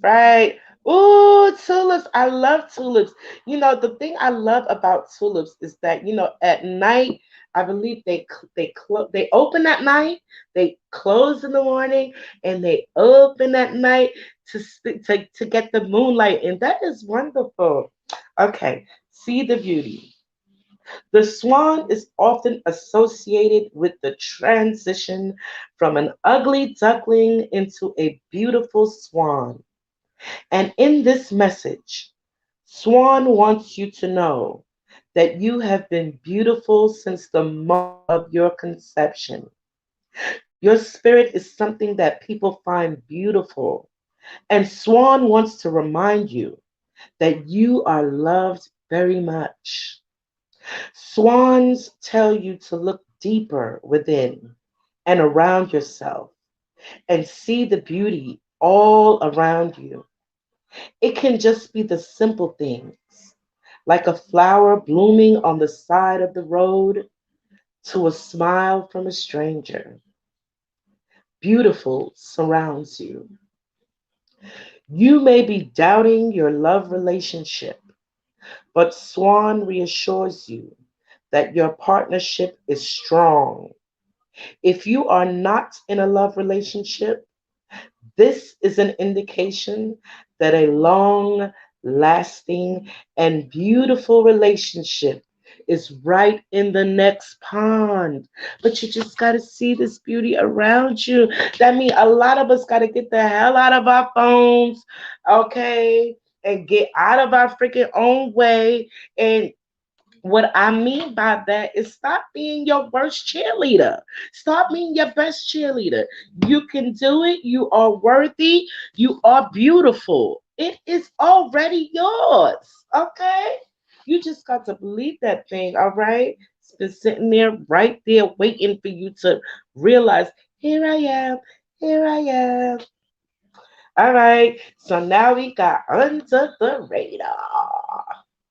Right. Ooh, tulips. I love tulips. The thing I love about tulips is that, at night, I believe they open at night, they close in the morning, and they open at night to get the moonlight, and that is wonderful. Okay, see the beauty. The swan is often associated with the transition from an ugly duckling into a beautiful swan. And in this message, Swan wants you to know that you have been beautiful since the moment of your conception. Your spirit is something that people find beautiful. And Swan wants to remind you that you are loved very much. Swans tell you to look deeper within and around yourself and see the beauty all around you. It can just be the simple things, like a flower blooming on the side of the road to a smile from a stranger. Beautiful surrounds you. You may be doubting your love relationship, but Swan reassures you that your partnership is strong. If you are not in a love relationship, this is an indication that a long lasting and beautiful relationship is right in the next pond. But you just got to see this beauty around you. That means a lot of us got to get the hell out of our phones, okay? And get out of our freaking own way and what I mean by that is stop being your worst cheerleader. Stop being your best cheerleader. You can do it. You are worthy. You are beautiful. It is already yours. Okay? You just got to believe that thing. All right? It's been sitting there, right there, waiting for you to realize, here I am. Here I am. All right. So now we got under the radar.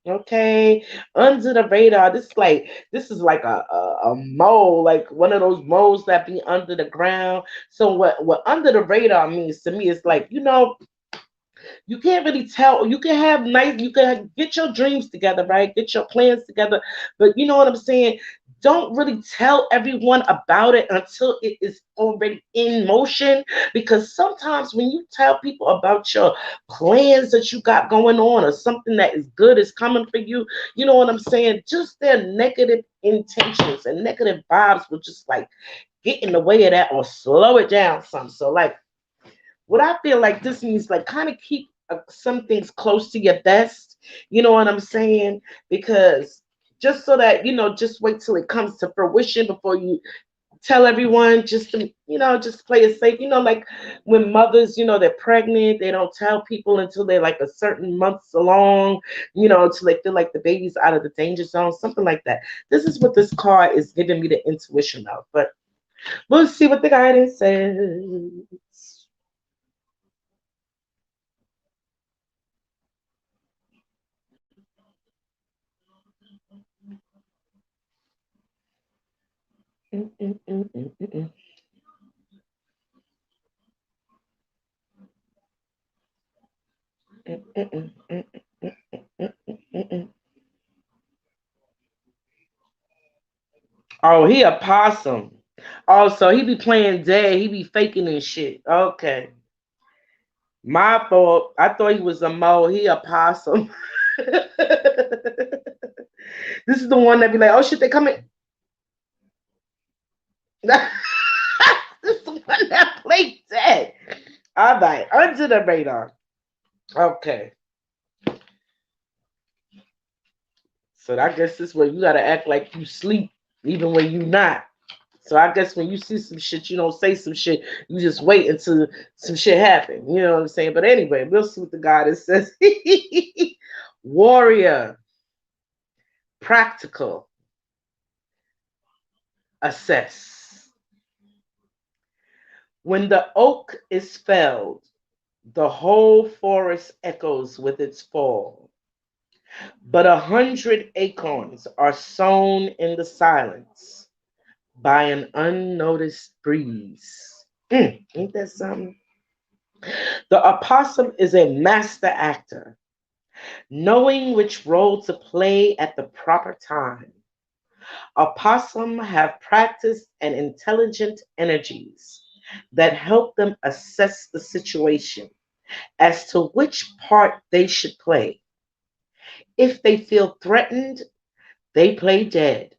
Okay, under the radar. This is like a mole, like one of those moles that be under the ground. So what under the radar means to me is like, you can't really tell. You can have nice, you can get your dreams together, right? Get your plans together. But you know what I'm saying? Don't really tell everyone about it until it is already in motion. Because sometimes when you tell people about your plans that you got going on or something that is good is coming for you, you know what I'm saying? Just their negative intentions and negative vibes will just like get in the way of that or slow it down some. So like what I feel like this means, like, kind of keep some things close to your vest. You know what I'm saying? Because just so that, just wait till it comes to fruition before you tell everyone, just to, just play it safe. Like when mothers, they're pregnant, they don't tell people until they're like a certain months along, until they feel like the baby's out of the danger zone, something like that. This is what this card is giving me the intuition of. But we'll see what the guidance says. Mm, mm, mm, mm, mm, mm. Mm, mm, mm, mm, mm, mm, mm, mm. Oh, he a possum. Oh, so he be playing dead. He be faking and shit. Okay. My fault. I thought he was a mole. He a possum. This is the one that be like, oh shit, they coming. This is the one that played dead. All right, under the radar. Okay. So I guess this way you gotta act like you sleep even when you not. So I guess when you see some shit, you don't say some shit. You just wait until some shit happen. You know what I'm saying? But anyway, we'll see what the goddess says. Warrior, practical, assess. When the oak is felled, the whole forest echoes with its fall. But 100 acorns are sown in the silence by an unnoticed breeze. Ain't that something? The opossum is a master actor, knowing which role to play at the proper time. Opossum have practiced and intelligent energies that help them assess the situation as to which part they should play. If they feel threatened, they play dead.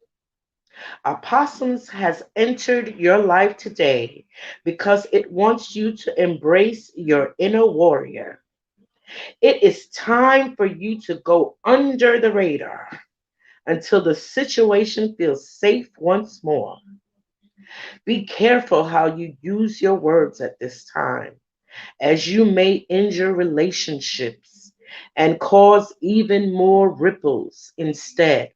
Opossums has entered your life today because it wants you to embrace your inner warrior. It is time for you to go under the radar until the situation feels safe once more. Be careful how you use your words at this time, as you may injure relationships and cause even more ripples instead.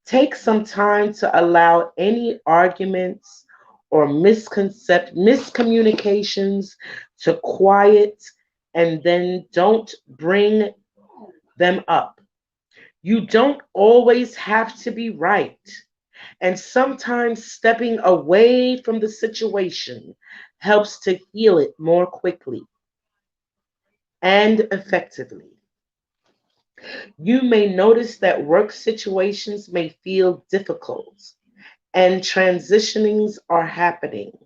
Take some time to allow any arguments or miscommunications to quiet, and then don't bring them up. You don't always have to be right. And sometimes stepping away from the situation helps to heal it more quickly and effectively. You may notice that work situations may feel difficult and transitionings are happening.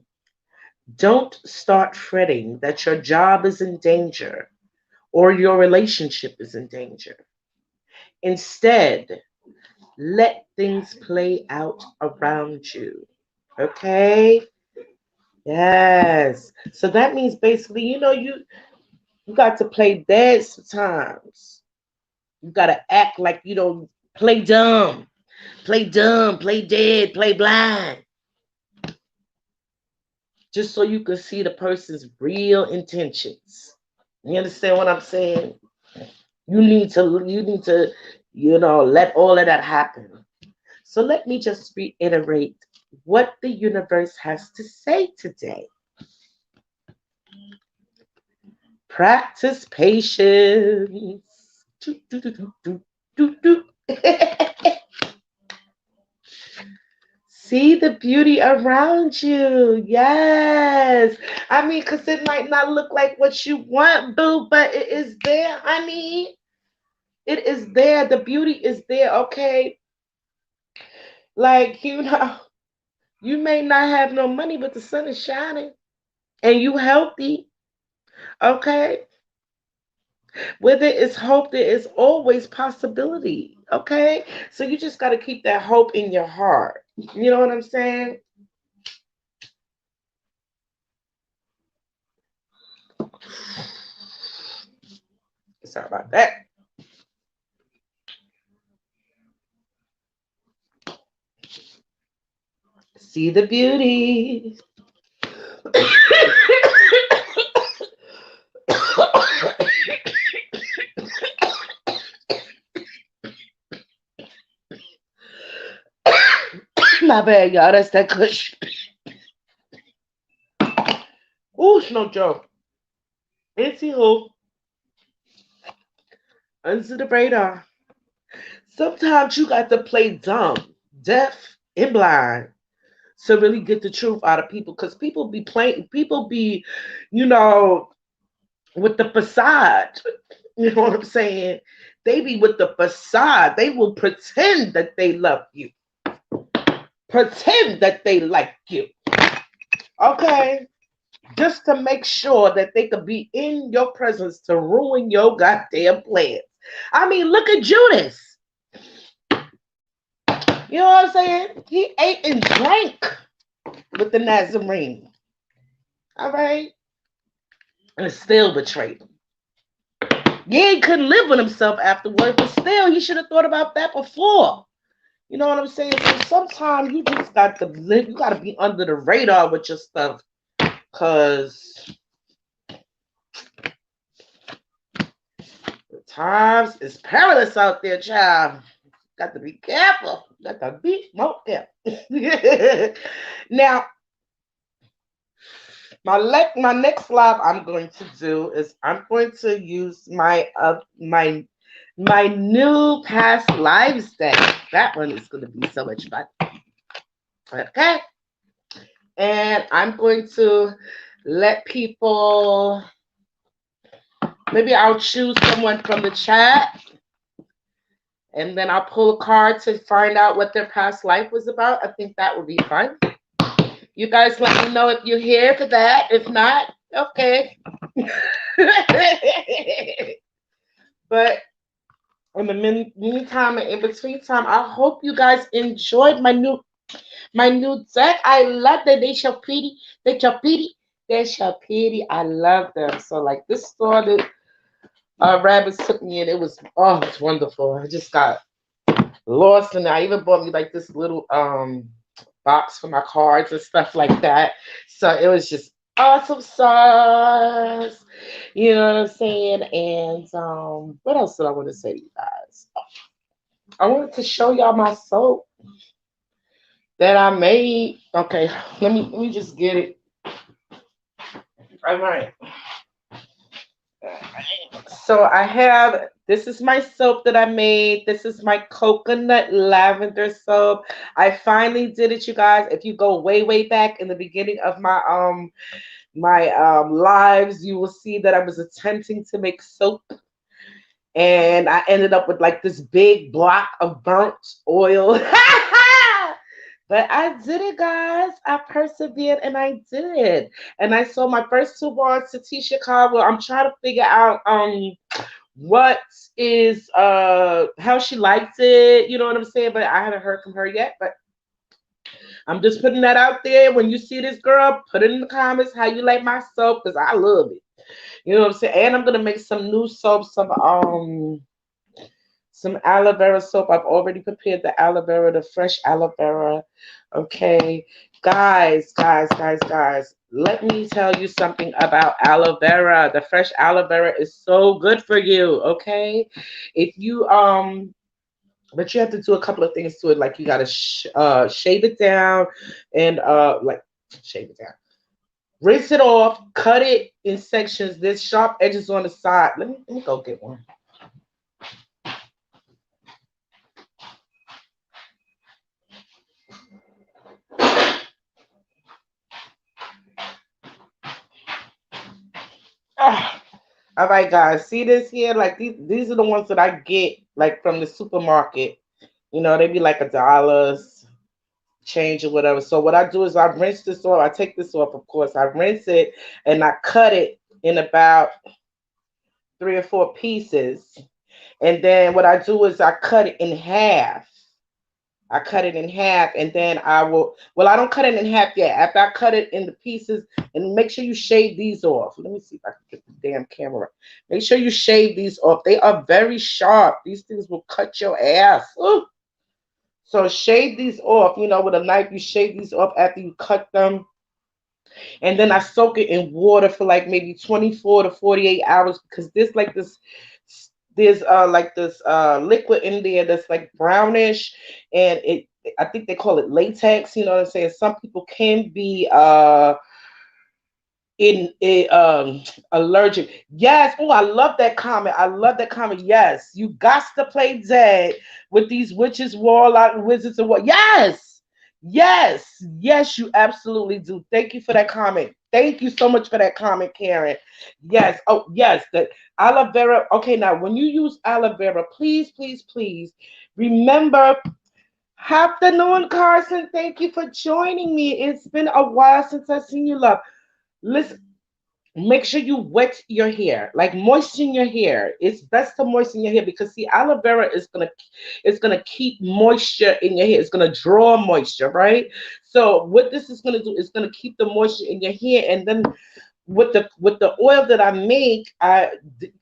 Don't start fretting that your job is in danger or your relationship is in danger. Instead, let things play out around you. Okay? Yes. So that means basically, you got to play dead sometimes. You got to act like you don't play dumb, play dead, play blind, just so you can see the person's real intentions. You understand what I'm saying? You need to, let all of that happen. So let me just reiterate what the universe has to say today. Practice patience. Do, do, do, do, do, do, do. See the beauty around you. Yes. I mean, because it might not look like what you want, boo, but it is there, honey. It is there. The beauty is there, okay? Like, you may not have no money, but the sun is shining and you healthy, okay? Where there is hope, there is always possibility, okay? So you just got to keep that hope in your heart. You know what I'm saying? Sorry about that. See the beauty. My bad, y'all. That's that kush. Ooh, it's no joke. Anywho, under the radar. Sometimes you got to play dumb, deaf, and blind to really get the truth out of people. Because people be, you know, with the facade. You know what I'm saying? They be with the facade. They will pretend that they love you, pretend that they like you. Okay? Just to make sure that they could be in your presence to ruin your goddamn plans. I mean, look at Judas. You know what I'm saying? He ate and drank with the Nazarene. All right? And still betrayed him. Yeah, he couldn't live with himself afterward, but still, he should have thought about that before. You know what I'm saying? So sometimes you just got to live, you got to be under the radar with your stuff. Because the times is perilous out there, child. Got to be careful. Got to be more careful. Now, my next live I'm going to do is I'm going to use my new past lives deck. That one is going to be so much fun. Okay, and I'm going to let people. Maybe I'll choose someone from the chat, and then I'll pull a card to find out what their past life was about. I think that would be fun. You guys let me know if you're here for that. If not, okay. But in the meantime and in between time, I hope you guys enjoyed my new deck. I love that they so pretty. They so pretty. They're so pretty. I love them. So like this started Rabbits took me in. It was, oh, it's wonderful. I just got lost in it. I even bought me like this little box for my cards and stuff like that. So it was just awesome sauce. You know what I'm saying? And what else did I want to say to you guys? I wanted to show y'all my soap that I made. Okay, let me just get it. All right. So I have, this is my soap that I made. This is my coconut lavender soap. I finally did it, you guys. If you go way, way back in the beginning of my lives, you will see that I was attempting to make soap, and I ended up with like this big block of burnt oil. But I did it, guys. I persevered and I did it. And I sold my first two bars to T Chicago. I'm trying to figure out what is how she likes it, you know what I'm saying? But I haven't heard from her yet. But I'm just putting that out there. When you see this girl, put it in the comments how you like my soap, because I love it. You know what I'm saying? And I'm gonna make some new soap, some aloe vera soap. I've already prepared the aloe vera, the fresh aloe vera. Okay, guys. Let me tell you something about aloe vera. The fresh aloe vera is so good for you. Okay, if you but you have to do a couple of things to it. Like you gotta shave it down and like shave it down. Rinse it off, cut it in sections. There's sharp edges on the side. Let me go get one. Ah, all right, guys. See this here? Like these are the ones that I get like from the supermarket. You know, they be like $1 change or whatever. So what I do is I rinse this off. I take this off, of course. I rinse it and I cut it in about 3 or 4 pieces. And then what I do is I cut it in half. I cut it in half and then I will, well, I don't cut it in half yet. After I cut it in the pieces, and make sure you shave these off. Let me see if I can get the damn camera. Make sure you shave these off. They are very sharp. These things will cut your ass. Ooh. So shave these off, with a knife. You shave these off after you cut them. And then I soak it in water for like maybe 24 to 48 hours because there's like this liquid in there that's like brownish, and it, I think they call it latex, you know what I'm saying? Some people can be in allergic. Yes. Oh, I love that comment. I love that comment. Yes, you got to play dead with these witches, warlock, and wizards, and what? Yes, yes, you absolutely do. Thank you for that comment. Thank you so much for that comment, Karen. Yes. Oh, yes. The aloe vera. Okay, now when you use aloe vera, please remember. Afternoon, Carson. Thank you for joining me. It's been a while since I've seen you, love. Listen, make sure you wet your hair, like moisten your hair. It's best to moisten your hair because see, aloe vera is gonna, it's gonna keep moisture in your hair. It's gonna draw moisture, right? So what this is gonna do is gonna keep the moisture in your hair, and then with the oil that I make, I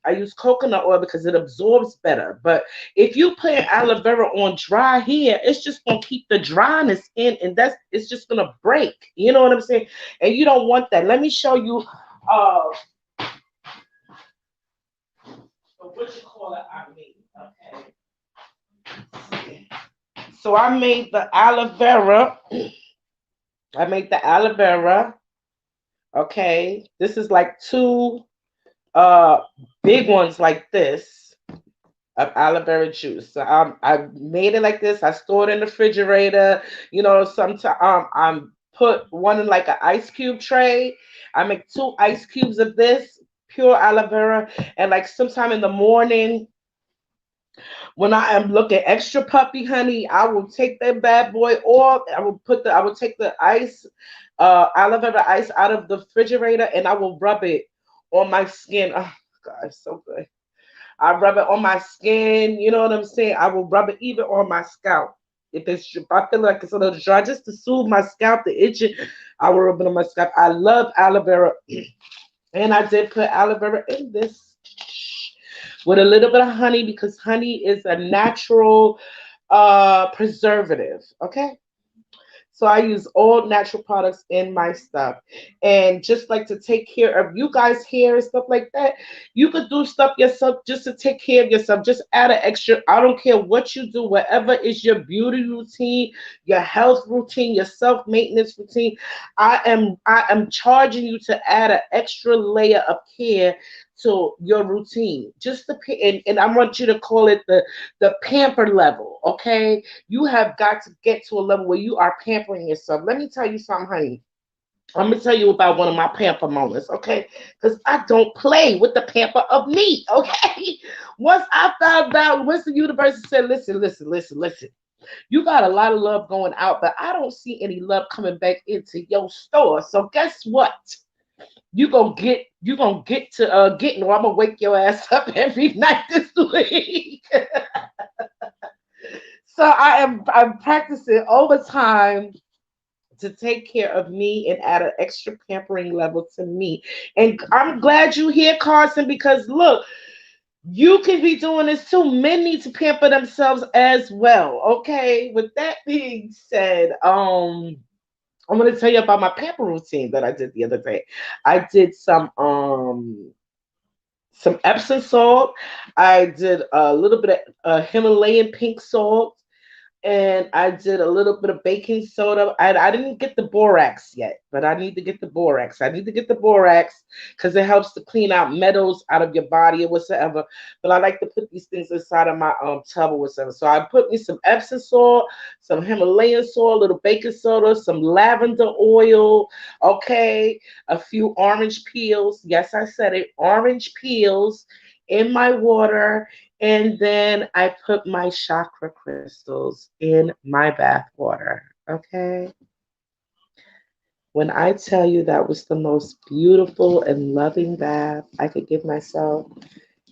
use coconut oil because it absorbs better. But if you put aloe vera on dry hair, it's just gonna keep the dryness in, and it's just gonna break. You know what I'm saying? And you don't want that. Let me show you uh what you call it I made. Okay. So I made the aloe vera. I made the aloe vera. Okay. This is like two uh big ones like this of aloe vera juice. So I made it like this. I stored it in the refrigerator. Sometimes I'm put one in like an ice cube tray. I make 2 ice cubes of this pure aloe vera, and like sometime in the morning when I am looking extra puppy, honey, I will take that bad boy off. I will take the ice, aloe vera ice out of the refrigerator, and I will rub it on my skin. Oh God, it's so good. I rub it on my skin. You know what I'm saying? I will rub it even on my scalp. If I feel like it's a little dry, just to soothe my scalp, the itching, I will rub it on my scalp. I love aloe vera, and I did put aloe vera in this. with a little bit of honey because honey is a natural preservative. Okay. So I use all natural products in my stuff. And just like to take care of you guys' hair and stuff like that, you could do stuff yourself just to take care of yourself. Just add an extra, I don't care what you do, whatever is your beauty routine, your health routine, your self-maintenance routine. I am charging you to add an extra layer of care to your routine. Just and I want you to call it the pamper level, okay? You have got to get to a level where you are pampering yourself. Let me tell you something, honey. I'm gonna tell you about one of my pamper moments, okay? Because I don't play with the pamper of me, okay? Once I found out, once the universe said, listen, listen, listen, listen, you got a lot of love going out, but I don't see any love coming back into your store. So guess what? You gonna get to getting, or I'm gonna wake your ass up every night this week. So I'm practicing overtime to take care of me and add an extra pampering level to me. And I'm glad you here, Carson, because look, you can be doing this too. Men need to pamper themselves as well. Okay. With that being said, I'm gonna tell you about my pamper routine that I did the other day. I did some Epsom salt. I did a little bit of Himalayan pink salt, and I did a little bit of baking soda. I didn't get the borax yet, but I need to get the borax. I need to get the borax because it helps to clean out metals out of your body or whatsoever. But I like to put these things inside of my tub or whatsoever. So I put me some Epsom salt, some Himalayan salt, a little baking soda, some lavender oil, okay, a few orange peels. Yes, I said it, orange peels in my water, and then I put my chakra crystals in my bath water. Okay. When I tell you that was the most beautiful and loving bath I could give myself,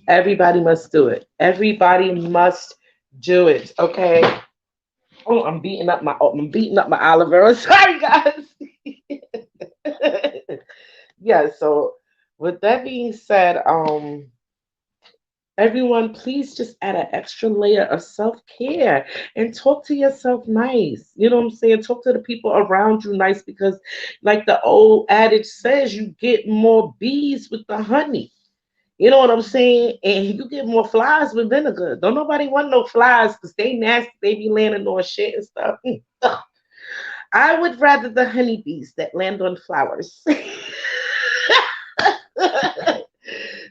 everybody must do it. Everybody must do it. Okay. Oh, I'm beating up my aloe vera. Sorry, guys. Yeah. So with that being said, everyone, please just add an extra layer of self care and talk to yourself nice. You know what I'm saying? Talk to the people around you nice because, like the old adage says, you get more bees with the honey. You know what I'm saying? And you get more flies with vinegar. Don't nobody want no flies because they nasty. They be landing on shit and stuff. Ugh. I would rather the honeybees that land on flowers.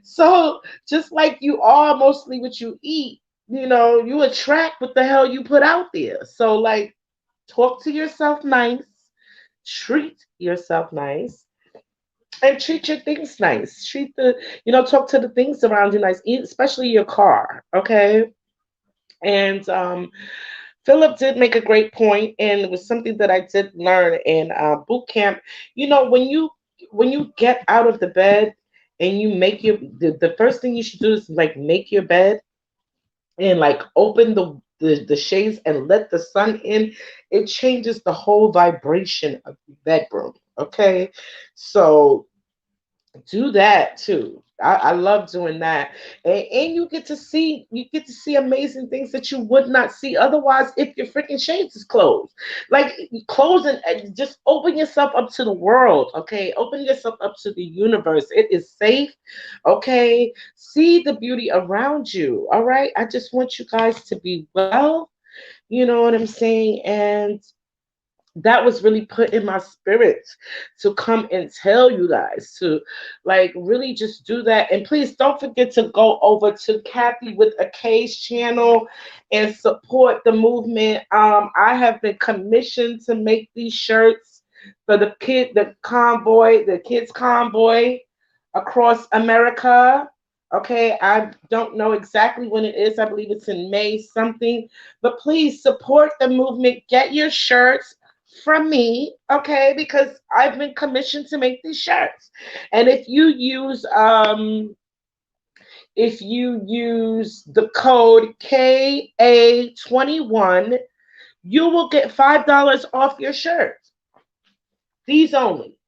So just like you are mostly what you eat, you attract what the hell you put out there. So like talk to yourself nice, treat yourself nice, and treat your things nice. Talk to the things around you nice, especially your car. Okay. And Philip did make a great point, and it was something that I did learn in boot camp. When you get out of the bed and you make the first thing you should do is like make your bed and like open the shades and let the sun in. It changes the whole vibration of the bedroom. Okay, so do that too. I love doing that, and you get to see amazing things that you would not see otherwise if your freaking shades is closed. Like close and just open yourself up to the world. Okay, open yourself up to the universe. It is safe. Okay, see the beauty around you. All right, I just want you guys to be well. You know what I'm saying, and that was really put in my spirit to come and tell you guys to like really just do that. And please don't forget to go over to Kathy with a K's channel and support the movement. I have been commissioned to make these shirts for the kids convoy across America. Okay, I don't know exactly when it is. I believe it's in May something. But please support the movement. Get your shirts from me, okay? Because I've been commissioned to make these shirts. And if you use the code KA21, you will get $5 off your shirt. These only.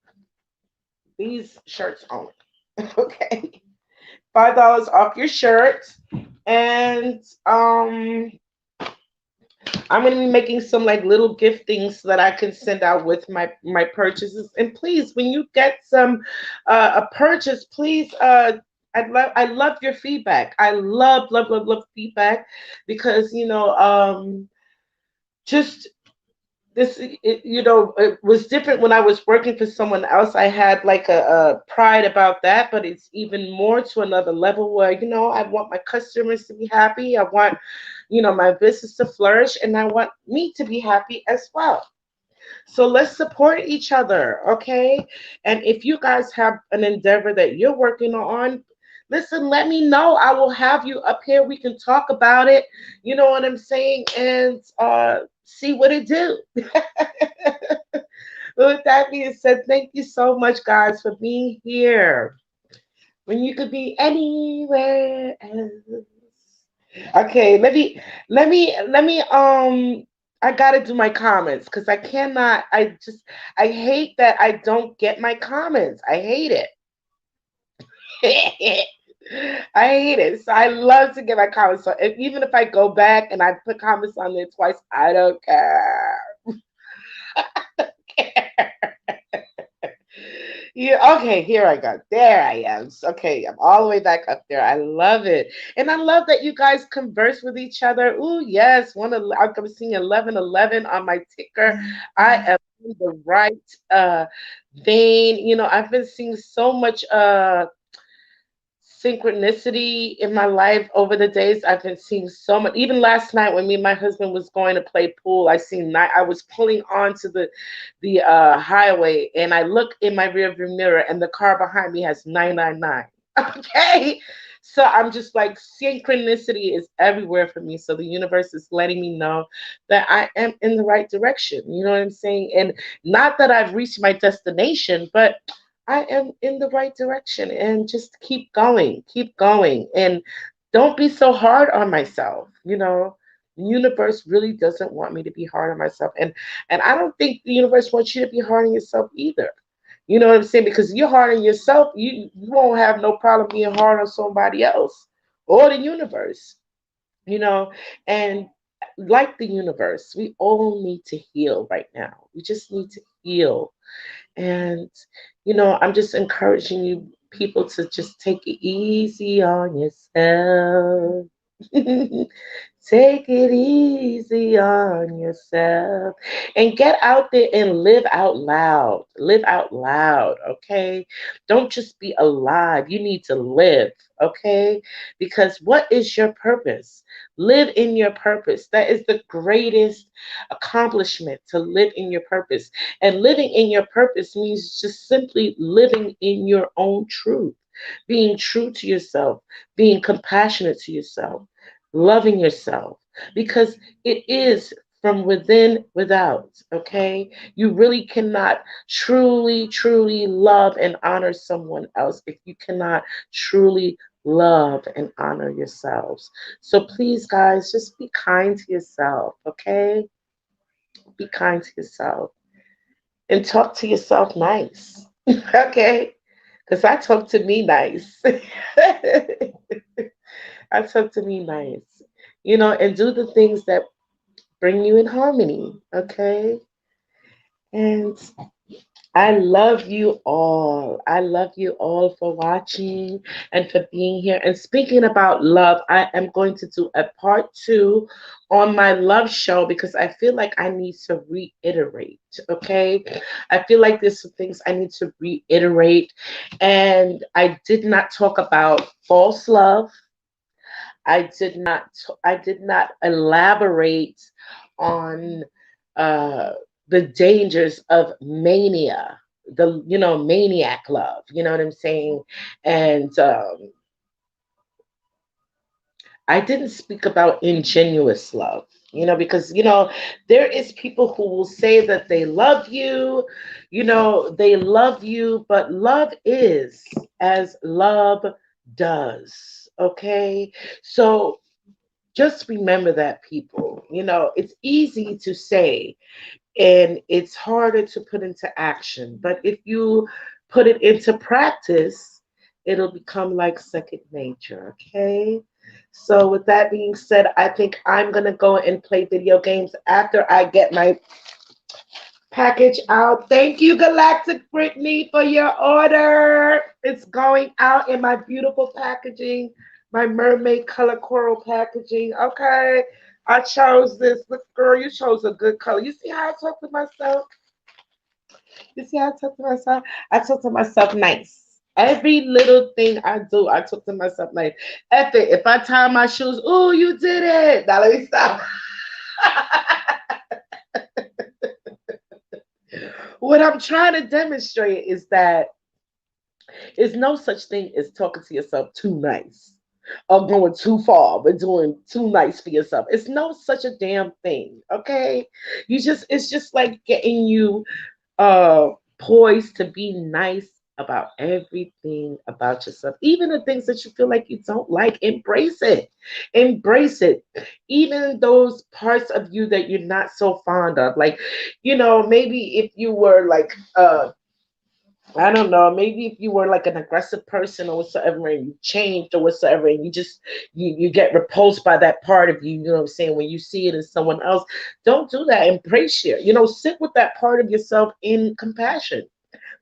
These shirts only. Okay. $5 off your shirt. And I'm gonna be making some like little gift things that I can send out with my purchases. And please, when you get some a purchase, please I love your feedback. I love feedback because just it was different when I was working for someone else. I had like a pride about that, but it's even more to another level where I want my customers to be happy. I want my business to flourish, and I want me to be happy as well. So let's support each other, okay? And if you guys have an endeavor that you're working on, listen, let me know. I will have you up here. We can talk about it. You know what I'm saying? And see what it do. With that being said, thank you so much, guys, for being here. When you could be anywhere else. Okay, let me I gotta do my comments because I cannot I hate that I don't get my comments. I hate it. I hate it. So I love to get my comments. So even if I go back and I put comments on there twice, I don't care. Yeah, okay, here I go. There I am. Okay, I'm all the way back up there. I love it. And I love that you guys converse with each other. Ooh, yes. I'm seeing 1111 on my ticker. I am in the right vein. I've been seeing so much synchronicity in my life over the days. I've been seeing so much. Even last night when me and my husband was going to play pool, I was pulling onto the highway, and I look in my rearview mirror, and the car behind me has 999. Okay. So I'm just like, synchronicity is everywhere for me. So the universe is letting me know that I am in the right direction. You know what I'm saying? And not that I've reached my destination, but I am in the right direction, and just keep going, and don't be so hard on myself. The universe really doesn't want me to be hard on myself, and I don't think the universe wants you to be hard on yourself either. You know what I'm saying? Because you're hard on yourself, you won't have no problem being hard on somebody else or the universe. You know, and like the universe, we all need to heal right now. We just need to heal. And, I'm just encouraging you people to just take it easy on yourself. Take it easy on yourself and get out there and live out loud. Live out loud, okay? Don't just be alive. You need to live, okay? Because what is your purpose? Live in your purpose. That is the greatest accomplishment, to live in your purpose. And living in your purpose means just simply living in your own truth, being true to yourself, being compassionate to yourself, loving yourself, because it is from within without. Okay, you really cannot truly love and honor someone else if you cannot truly love and honor yourselves. So please, guys, just be kind to yourself. Okay, be kind to yourself and talk to yourself nice. Okay, because I talk to me nice. I talk to me nice, and do the things that bring you in harmony. Okay. And I love you all. I love you all for watching and for being here. And speaking about love, I am going to do a part two on my love show because I feel like I need to reiterate. Okay. I feel like there's some things I need to reiterate. And I did not talk about false love. I did not elaborate on uh, the dangers of mania, the maniac love. You know what I'm saying? And I didn't speak about ingenuous love. Because there is people who will say that they love you, they love you, but love is as love does. Okay, so just remember that, people. It's easy to say and it's harder to put into action. But if you put it into practice, it'll become like second nature, okay? So with that being said, I think I'm gonna go and play video games after I get my package out. Thank you, Galactic Brittany, for your order. It's going out in my beautiful packaging, my mermaid color coral packaging. Okay. I chose this. Look, girl, you chose a good color. You see how I talk to myself? You see how I talk to myself? I talk to myself nice. Every little thing I do, I talk to myself nice. F it. If I tie my shoes, ooh, you did it. Now let me stop. What I'm trying to demonstrate is that there's no such thing as talking to yourself too nice or going too far, but doing too nice for yourself. It's no such a damn thing. Okay. It's just like getting you uh poised to be nice about everything about yourself, even the things that you feel like you don't like. Embrace it, even those parts of you that you're not so fond of. Like, maybe if you were like I don't know, maybe if you were like an aggressive person or whatsoever and you changed or whatsoever and you get repulsed by that part of you, you know what I'm saying, when you see it in someone else, don't do that. Embrace it. Sit with that part of yourself in compassion.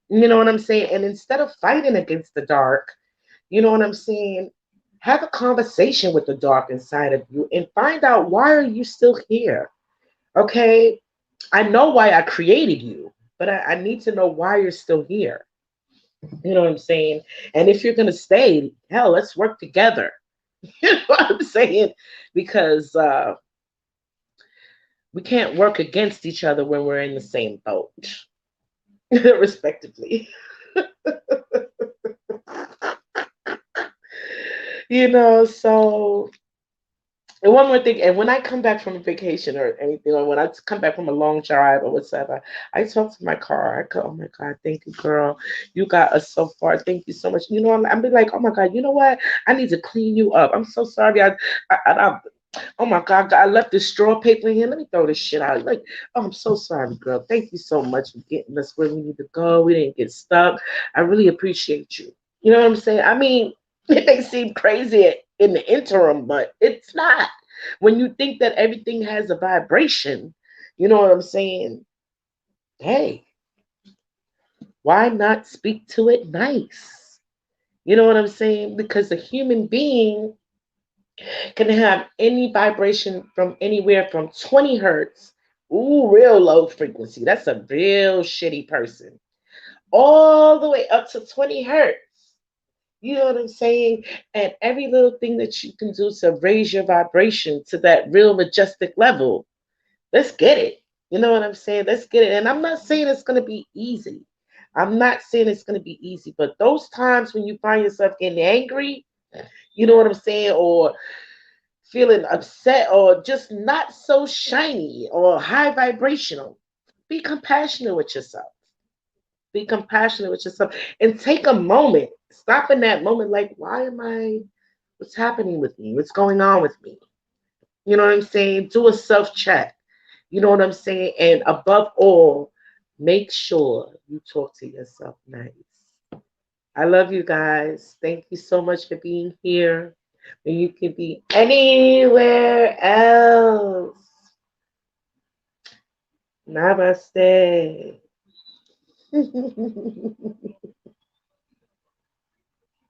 You know what I'm saying? And instead of fighting against the dark, you know what I'm saying? Have a conversation with the dark inside of you and find out, why are you still here? Okay? I know why I created you, but I need to know why you're still here. You know what I'm saying? And if you're gonna stay, hell, let's work together. You know what I'm saying? Because we can't work against each other when we're in the same boat, respectively. So, and one more thing, and when I come back from a vacation or anything, or when I come back from a long drive or whatever, I talk to my car. I go, "Oh my God, thank you, girl. You got us so far. Thank you so much." I'm be like, "Oh my God, you know what? I need to clean you up. I'm so sorry. Oh my God, I left this straw paper in here. Let me throw this shit out." Like, "Oh, I'm so sorry, girl. Thank you so much for getting us where we need to go. We didn't get stuck. I really appreciate you." You know what I'm saying? I mean, it may seem crazy in the interim, but it's not. When you think that everything has a vibration, you know what I'm saying? Hey, why not speak to it nice? You know what I'm saying? Because a human being can have any vibration from anywhere from 20 hertz, ooh, real low frequency. That's a real shitty person, all the way up to 20 hertz. You know what I'm saying? And every little thing that you can do to raise your vibration to that real majestic level, let's get it. You know what I'm saying? Let's get it. And I'm not saying it's going to be easy. I'm not saying it's going to be easy, but those times when you find yourself getting angry, you know what I'm saying, or feeling upset, or just not so shiny or high vibrational, be compassionate with yourself. Be compassionate with yourself and take a moment. Stop in that moment, like, what's happening with me? What's going on with me? You know what I'm saying? Do a self check. You know what I'm saying? And above all, make sure you talk to yourself nice. I love you guys. Thank you so much for being here. When you can be anywhere else. Namaste.